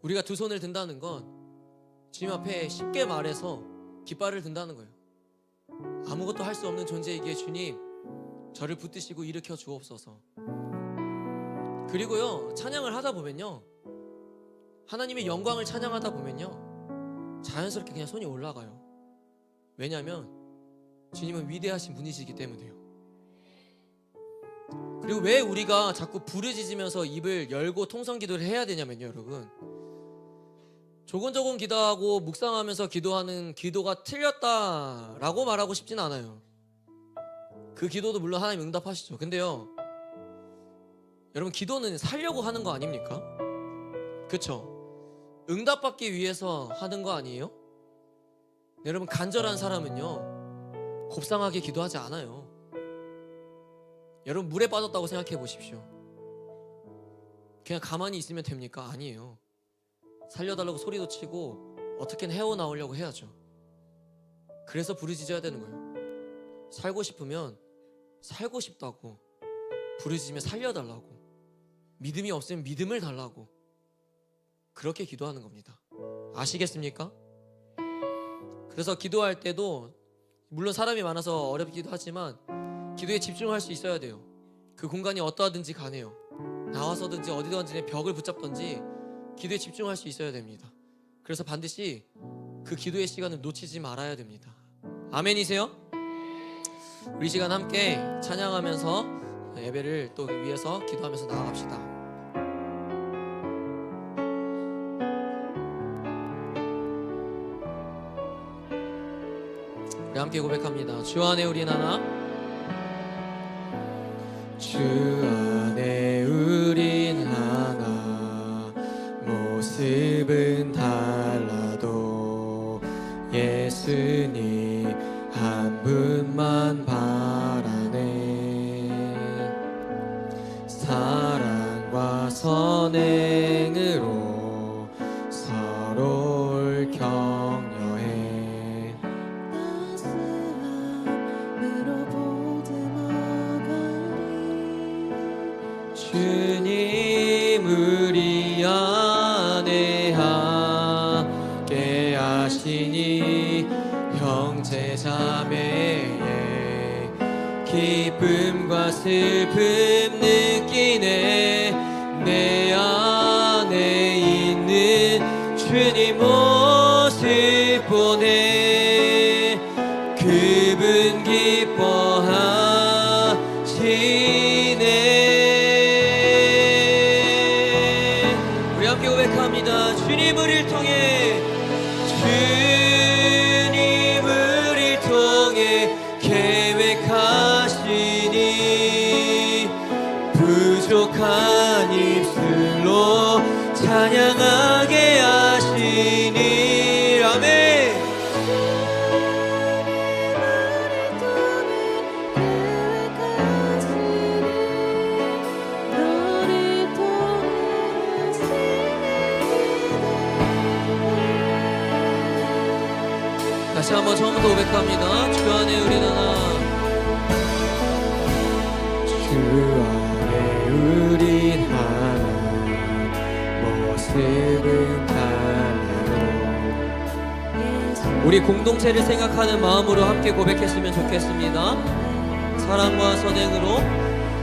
S1: 우리가 두 손을 든다는 건 주님 앞에 쉽게 말해서 깃발을 든다는 거예요. 아무것도 할 수 없는 존재이기에 주님 저를 붙드시고 일으켜 주옵소서. 그리고요, 찬양을 하다 보면요, 하나님의 영광을 찬양하다 보면요, 자연스럽게 그냥 손이 올라가요. 왜냐하면 주님은 위대하신 분이시기 때문에요. 그리고 왜 우리가 자꾸 부르짖으면서 입을 열고 통성기도를 해야 되냐면요, 여러분, 조곤조곤 기도하고 묵상하면서 기도하는 기도가 틀렸다라고 말하고 싶진 않아요. 그 기도도 물론 하나님 응답하시죠. 근데요, 여러분, 기도는 살려고 하는 거 아닙니까? 그쵸? 응답받기 위해서 하는 거 아니에요? 여러분, 간절한 사람은요 곱상하게 기도하지 않아요. 여러분, 물에 빠졌다고 생각해 보십시오. 그냥 가만히 있으면 됩니까? 아니에요. 살려달라고 소리도 치고 어떻게든 헤어나오려고 해야죠. 그래서 부르짖어야 되는 거예요. 살고 싶으면 살고 싶다고, 부르짖으면 살려달라고, 믿음이 없으면 믿음을 달라고, 그렇게 기도하는 겁니다. 아시겠습니까? 그래서 기도할 때도 물론 사람이 많아서 어렵기도 하지만 기도에 집중할 수 있어야 돼요. 그 공간이 어떠하든지 간에요. 나와서든지 어디든지 벽을 붙잡든지 기도에 집중할 수 있어야 됩니다. 그래서 반드시 그 기도의 시간을 놓치지 말아야 됩니다. 아멘이세요? 우리 시간 함께 찬양하면서 예배를 또 위해서 기도하면서 나아갑시다. 우리 함께 고백합니다. 주 안에 우린 하나, 주 안에 우린 하나, 모습은 달라도 예수님 한 분만 바라네. 사랑과 선행으로 서로를 격려해 따스함으로 보듬어가리. 주님 우리 안에 함께 하시니 형제 자매의 기쁨과 슬픔 느끼네. 내 안에 있는 주님 모습 보네. 그분 기뻐하시네. 우리 함께 고백합니다. 주님 우리를 통해, 주님 우리를 통해 계획하시니 부족한 입술로 찬양하게 하시니. 아멘. 다시 한번 처음부터 고백합니다. 주 안에 우린 하나, 주 안에 우린 하나, 모습은 달라도. 우리 공동체를 생각하는 마음으로 함께 고백했으면 좋겠습니다. 사랑과 선행으로,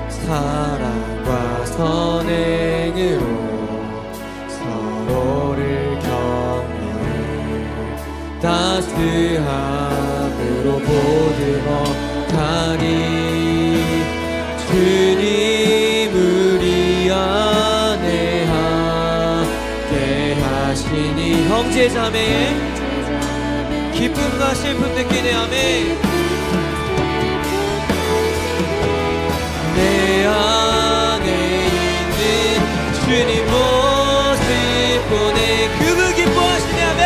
S1: 사랑과 선행으로 서로를 격려해 따스함으로 보듬어 가리. 주님 우리 안에 함께 하시니 형제 자매의 기쁨과 슬픔 느끼네. 아멘. 내 안에 있는 주님 모습 보내. 그분 기뻐하시네. 아멘.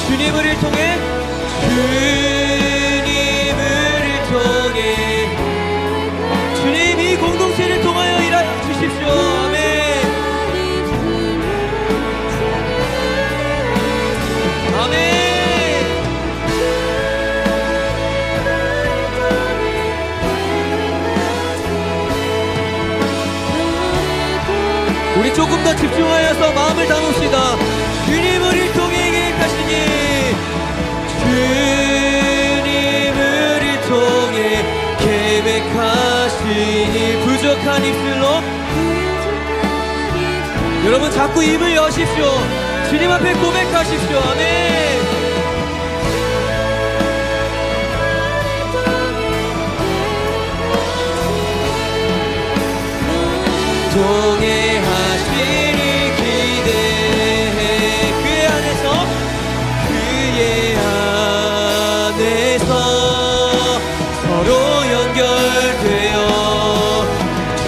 S1: 주님 우리를 통해, 주님 우리를 통해, 주님 이 공동체를 통하여 일하여 주십시오. 아멘. 아멘. 우리 조금 더 집중하여서 마음을 담읍시다. 주님 우리를 통해 계획하시니, 주님 우리를 통해 계획하시니 부족한 입술로. 여러분 자꾸 입을 여십시오. 주님 앞에 고백하십시오. 아멘. 동행하시니 기대해. 그의 안에서, 그의 안에서 서로 연결되어 주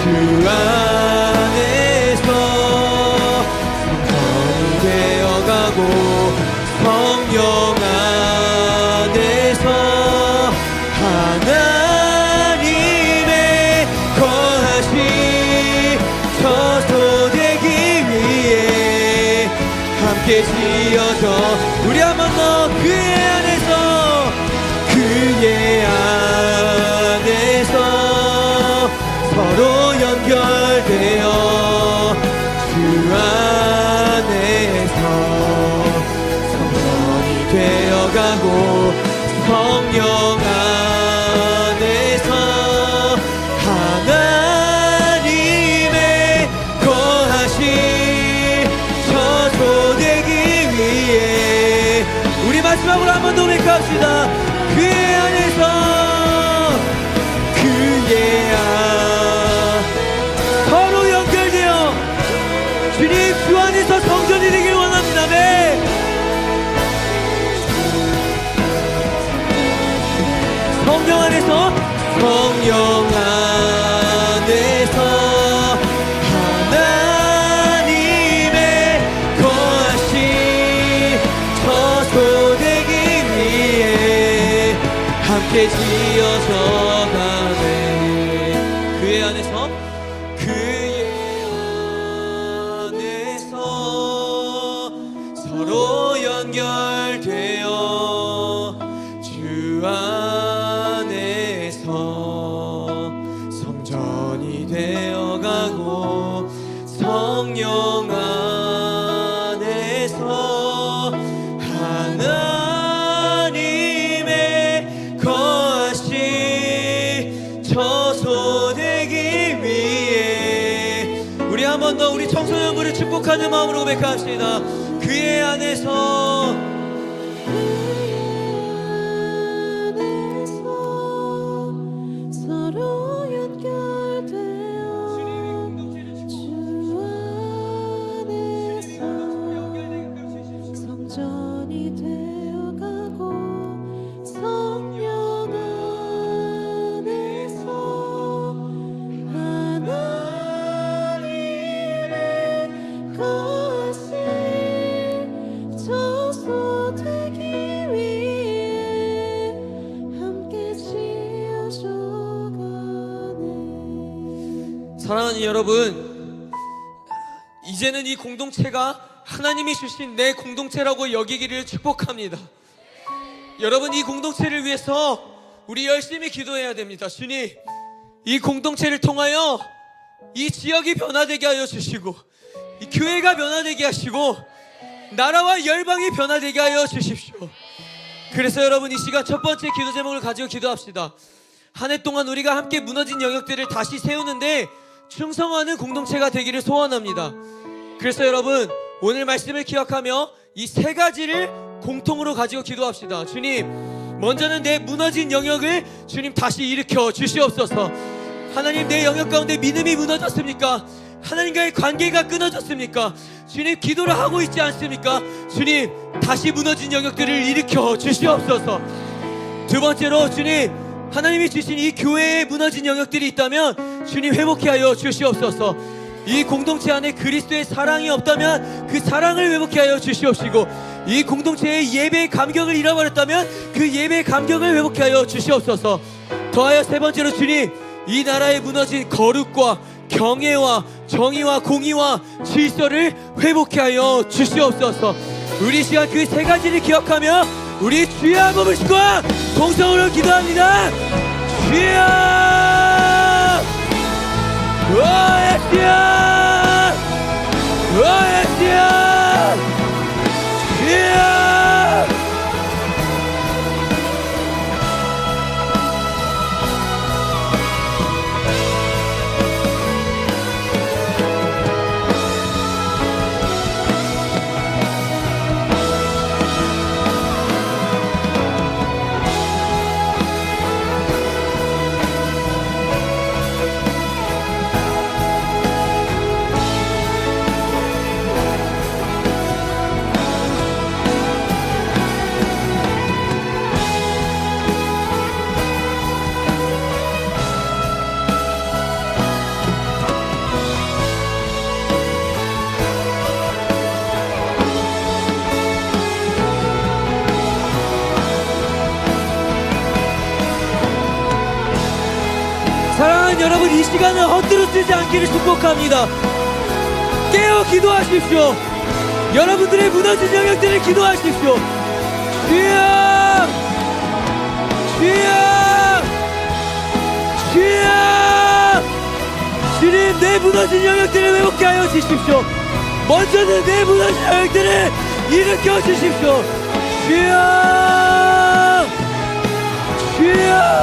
S1: 안에서 성전이 되어가고 성령 안에서 하나님의 거하심 함께 지어져 우리 한 번 더 그의 안에서 그의 안에서 서로 연결되어 주 안에서 성전이 되어가고 성령 안에서 하나님의 거하신 처소 되기 위해 우리 마지막으로 한 번 더 고백합시다. 그의 안에서 그의 서로 연결되어 주님 주 안에서 성전이 되길 원합니다. 네. 성령 안에서 성령 안에서 하나님의 거하신 처소 되기 위해 함께 지어져 가네. 그의 안에서 서로 연결되어 주 안에서 성전이 되어가고 성령 안에서 하나님의 거하신 처소 되기 위해 우리 한 번 더 우리 청소년부를 축복하는 마음으로 고백합시다. 그의 안에서
S2: 서로 연결되어 주 안에서 성전이 되어가고 성령 안에서 하나님의 거하신 처소 되기 위해 함께 지어져가네.
S1: 사랑하는 여러분, 이제는 이 공동체가 하나님이 주신 내 공동체라고 여기기를 축복합니다. 여러분, 이 공동체를 위해서 우리 열심히 기도해야 됩니다. 주님, 이 공동체를 통하여 이 지역이 변화되게 하여 주시고 이 교회가 변화되게 하시고 나라와 열방이 변화되게 하여 주십시오. 그래서 여러분, 이 시간 첫 번째 기도 제목을 가지고 기도합시다. 한 해 동안 우리가 함께 무너진 영역들을 다시 세우는데 충성하는 공동체가 되기를 소원합니다. 그래서 여러분, 오늘 말씀을 기억하며 이 세 가지를 공통으로 가지고 기도합시다. 주님, 먼저는 내 무너진 영역을 주님 다시 일으켜 주시옵소서. 하나님, 내 영역 가운데 믿음이 무너졌습니까? 하나님과의 관계가 끊어졌습니까? 주님, 기도를 하고 있지 않습니까? 주님, 다시 무너진 영역들을 일으켜 주시옵소서. 두 번째로, 주님, 하나님이 주신 이 교회에 무너진 영역들이 있다면 주님 회복해 하여 주시옵소서. 이 공동체 안에 그리스도의 사랑이 없다면 그 사랑을 회복해 하여 주시옵시고, 이 공동체의 예배의 감격을 잃어버렸다면 그 예배의 감격을 회복해 하여 주시옵소서. 더하여 세 번째로, 주님, 이 나라에 무너진 거룩과 경애와 정의와 공의와 질서를 회복해 하여 주시옵소서. 우리 시간 그 세 가지를 기억하며 우리 주의 한 번씩과 동성으로 기도합니다. 주여, 오에스야, 오에스야, 주여. 사랑하는 여러분, 이 시간을 헛되이 쓰지 않기를 축복합니다. 깨어 기도하십시오.
S3: 여러분들의 무너진 영역들을 기도하십시오. 주여, 주여, 주여, 주님 내 무너진 영역들을 회복케 하여 주십시오. 먼저는 내 무너진 영역들을 일으켜 주십시오. 주여, 주여.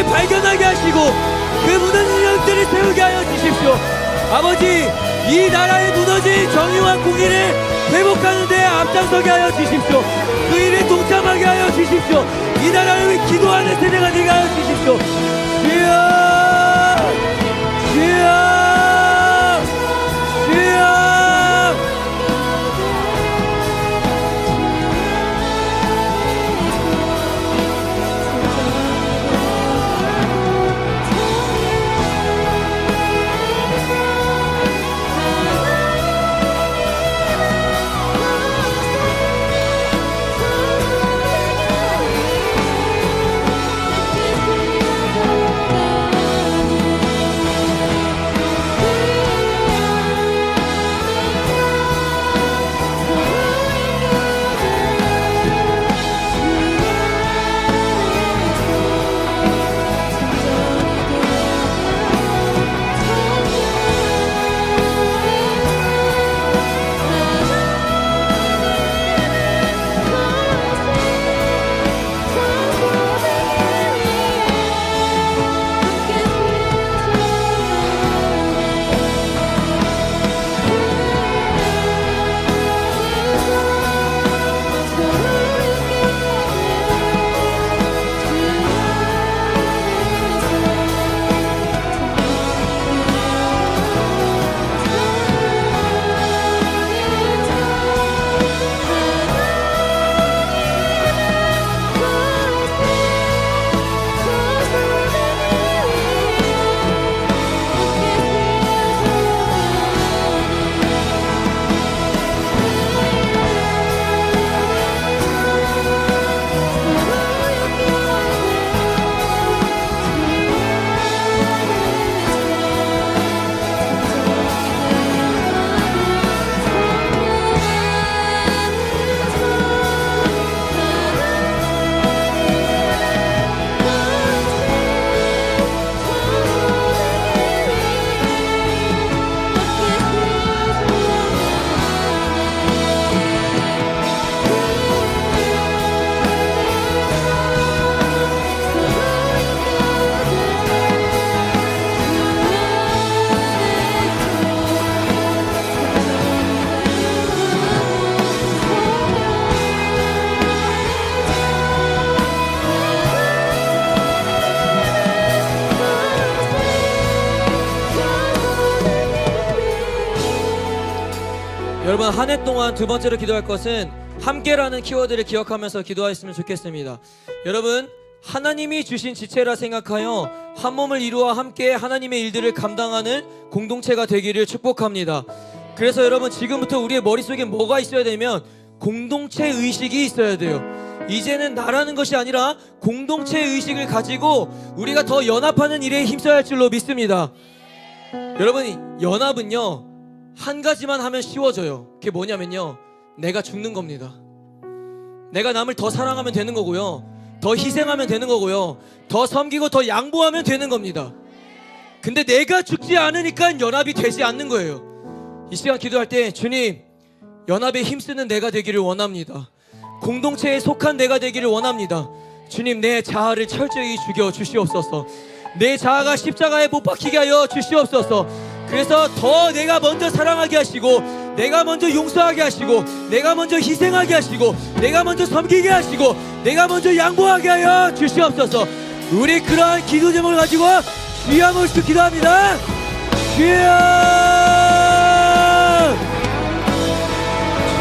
S3: 발견하게 하시고 그 무너진 영들을 세우게 하여 주십시오. 아버지, 이 나라의 무너진 정의와 공의를 회복하는 데 앞장서게 하여 주십시오. 그 일에 동참하게 하여 주십시오. 이 나라를 위해 기도하는 세대가 되게 하여 주십시오. 주여, 주여, 주여.
S1: 여러분 한 해 동안 두 번째로 기도할 것은 함께라는 키워드를 기억하면서 기도하였으면 좋겠습니다. 여러분 하나님이 주신 지체라 생각하여 한 몸을 이루어 함께 하나님의 일들을 감당하는 공동체가 되기를 축복합니다. 그래서 여러분 지금부터 우리의 머릿속에 뭐가 있어야 되면 공동체 의식이 있어야 돼요. 이제는 나라는 것이 아니라 공동체 의식을 가지고 우리가 더 연합하는 일에 힘써야 할 줄로 믿습니다. 여러분 연합은요 한 가지만 하면 쉬워져요. 그게 뭐냐면요 내가 죽는 겁니다. 내가 남을 더 사랑하면 되는 거고요, 더 희생하면 되는 거고요, 더 섬기고 더 양보하면 되는 겁니다. 근데 내가 죽지 않으니까 연합이 되지 않는 거예요. 이 시간 기도할 때 주님 연합에 힘쓰는 내가 되기를 원합니다. 공동체에 속한 내가 되기를 원합니다. 주님 내 자아를 철저히 죽여 주시옵소서. 내 자아가 십자가에 못 박히게 하여 주시옵소서. 그래서 더 내가 먼저 사랑하게 하시고, 내가 먼저 용서하게 하시고, 내가 먼저 희생하게 하시고, 내가 먼저 섬기게 하시고, 내가 먼저 양보하게 하여 주시옵소서. 우리 그러한 기도 제목을 가지고 주여 한번 기도합니다. 주여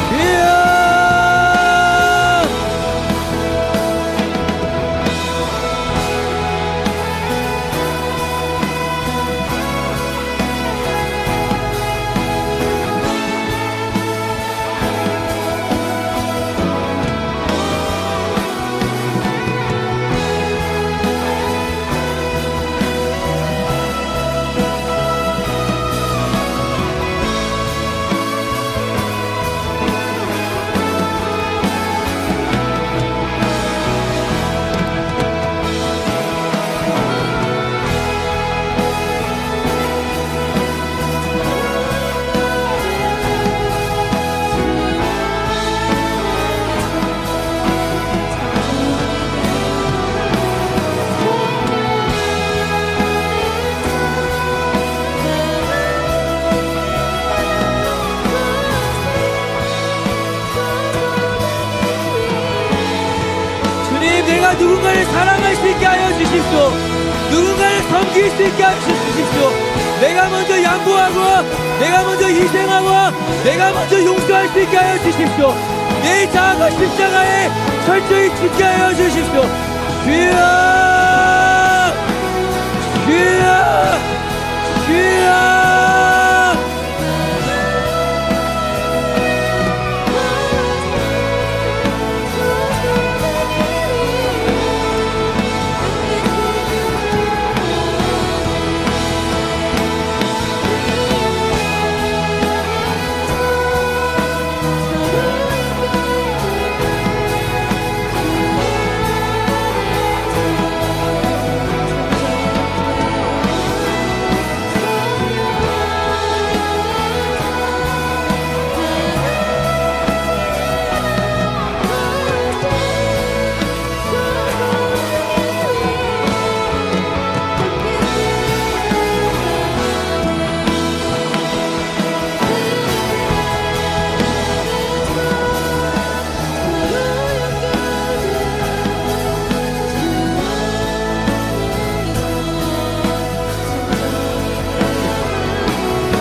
S1: 주여. 내가 누군가를 사랑할 수 있게 하여 주십시오. 누군가를 섬길 수 있게 하여 주십시오. 내가 먼저 양보하고, 내가 먼저 희생하고, 내가 먼저 용서할 수 있게 하여 주십시오. 내 자아가 십자가에 철저히 죽게 하여 주십시오. 주여 주여 주여.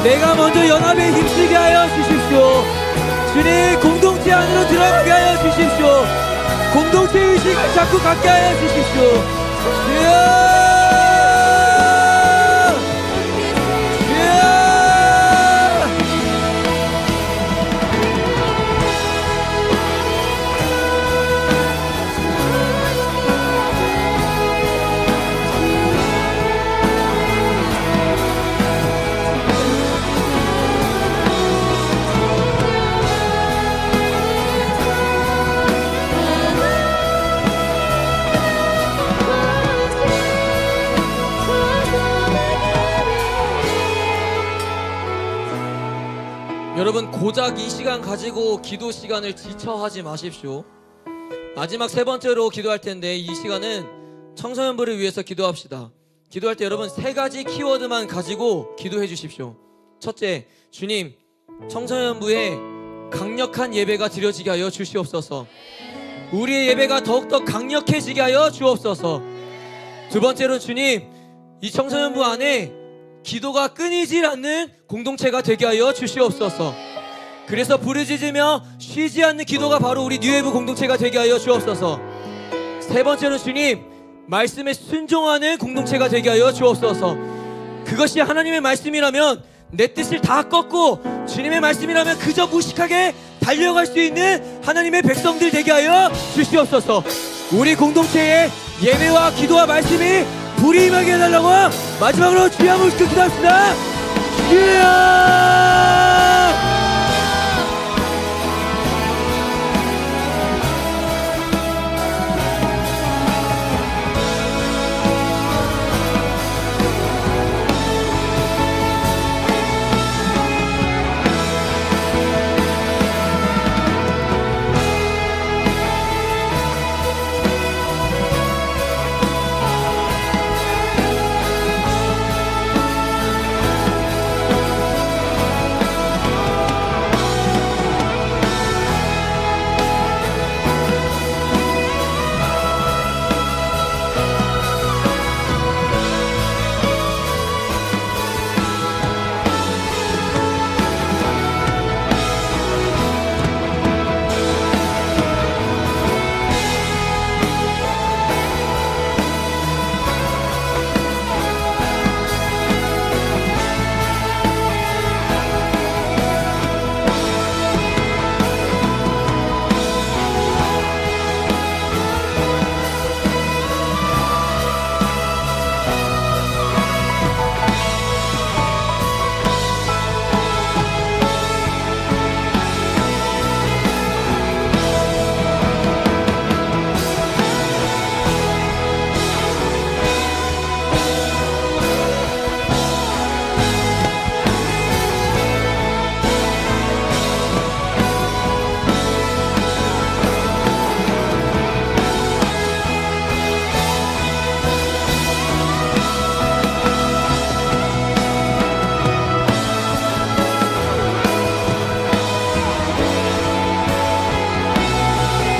S1: 내가 먼저 연합에 힘쓰게 하여 주십시오. 주님 공동체 안으로 들어가게 하여 주십시오. 공동체 의식을 자꾸 갖게 하여 주십시오. 주여 여러분 고작 이 시간 가지고 기도 시간을 지쳐하지 마십시오. 마지막 세 번째로 기도할 텐데 이 시간은 청소년부를 위해서 기도합시다. 기도할 때 여러분 세 가지 키워드만 가지고 기도해 주십시오. 첫째, 주님 청소년부에 강력한 예배가 드려지게 하여 주시옵소서. 우리의 예배가 더욱더 강력해지게 하여 주옵소서. 두 번째로 주님 이 청소년부 안에 기도가 끊이질 않는 공동체가 되게 하여 주시옵소서.
S3: 그래서 부르짖으며 쉬지 않는 기도가 바로 우리 뉴웨이브 공동체가 되게 하여 주옵소서. 세 번째로 주님, 말씀에 순종하는 공동체가 되게 하여 주옵소서. 그것이 하나님의 말씀이라면 내 뜻을 다 꺾고 주님의 말씀이라면 그저 무식하게 달려갈 수 있는 하나님의 백성들 되게 하여 주시옵소서. 우리 공동체의 예배와 기도와 말씀이 불이 임하게 해달라고 마지막으로 주여 한번 기도합시다. 주여!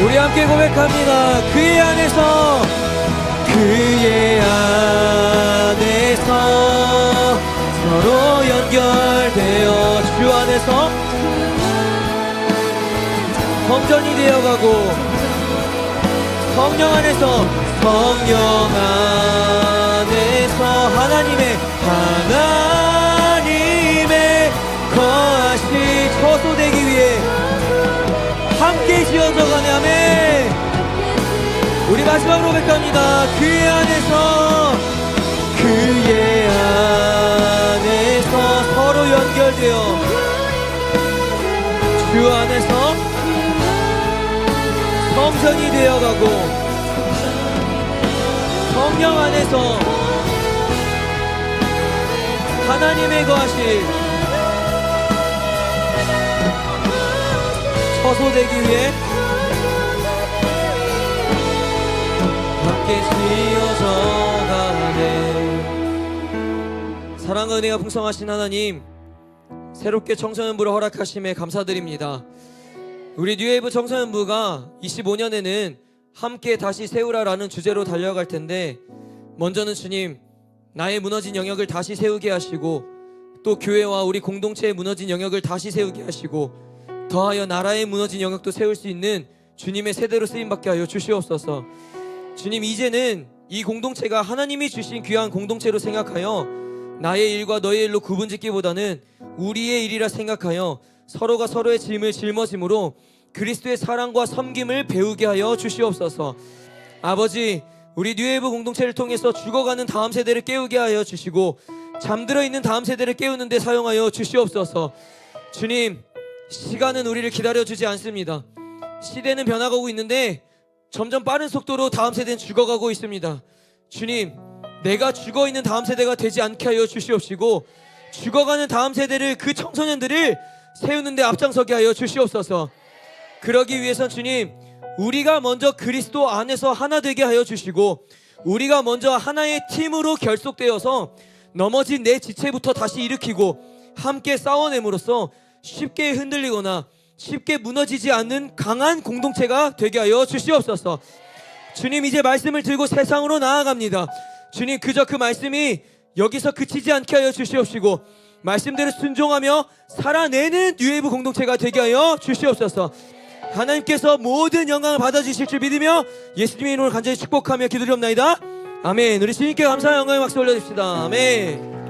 S3: 우리 함께 고백합니다. 그의 안에서 서로 연결되어 주 안에서 성전이 되어가고 성령 안에서 하나님의 거하시 처소되기 위해 함께 지어져가네. 아멘. 우리 마지막으로 고백합니다. 그의 안에서 서로 연결되어 주 안에서 성전이 되어가고 성령 안에서 하나님의 거하실 처소되기 위해 함께 지어져가네. 사랑과 은혜가 풍성하신 하나님, 새롭게 청소년부를 허락하심에 감사드립니다. 우리 뉴웨이브 청소년부가 25년에는 함께 다시 세우라라는 주제로 달려갈 텐데, 먼저는 주님, 나의 무너진 영역을 다시 세우게 하시고 또 교회와 우리 공동체의 무너진 영역을 다시 세우게 하시고 더하여 나라의 무너진 영역도 세울 수 있는 주님의 세대로 쓰임받게 하여 주시옵소서. 주님, 이제는 이 공동체가 하나님이 주신 귀한 공동체로 생각하여 나의 일과 너의 일로 구분짓기보다는 우리의 일이라 생각하여 서로가 서로의 짐을 짊어짐으로 그리스도의 사랑과 섬김을 배우게 하여 주시옵소서. 아버지, 우리 뉴웨이브 공동체를 통해서 죽어가는 다음 세대를 깨우게 하여 주시고 잠들어 있는 다음 세대를 깨우는 데 사용하여 주시옵소서. 주님, 시간은 우리를 기다려주지 않습니다. 시대는 변화가고 있는데 점점 빠른 속도로 다음 세대는 죽어가고 있습니다. 주님, 내가 죽어있는 다음 세대가 되지 않게 하여 주시옵시고 죽어가는 다음 세대를, 그 청소년들을 세우는 데 앞장서게 하여 주시옵소서. 그러기 위해선 주님, 우리가 먼저 그리스도 안에서 하나 되게 하여 주시고 우리가 먼저 하나의 팀으로 결속되어서 넘어진 내 지체부터 다시 일으키고 함께 싸워냄으로써 쉽게 흔들리거나 쉽게 무너지지 않는 강한 공동체가 되게 하여 주시옵소서. 주님, 이제 말씀을 들고 세상으로 나아갑니다. 주님, 그저 그 말씀이 여기서 그치지 않게 하여 주시옵시고 말씀대로 순종하며 살아내는 뉴웨이브 공동체가 되게 하여 주시옵소서. 하나님께서 모든 영광을 받아주실 줄 믿으며 예수님의 이름으로 간절히 축복하며 기도드리옵나이다. 아멘. 우리 주님께 감사와 영광의 박수 올려줍시다. 아멘.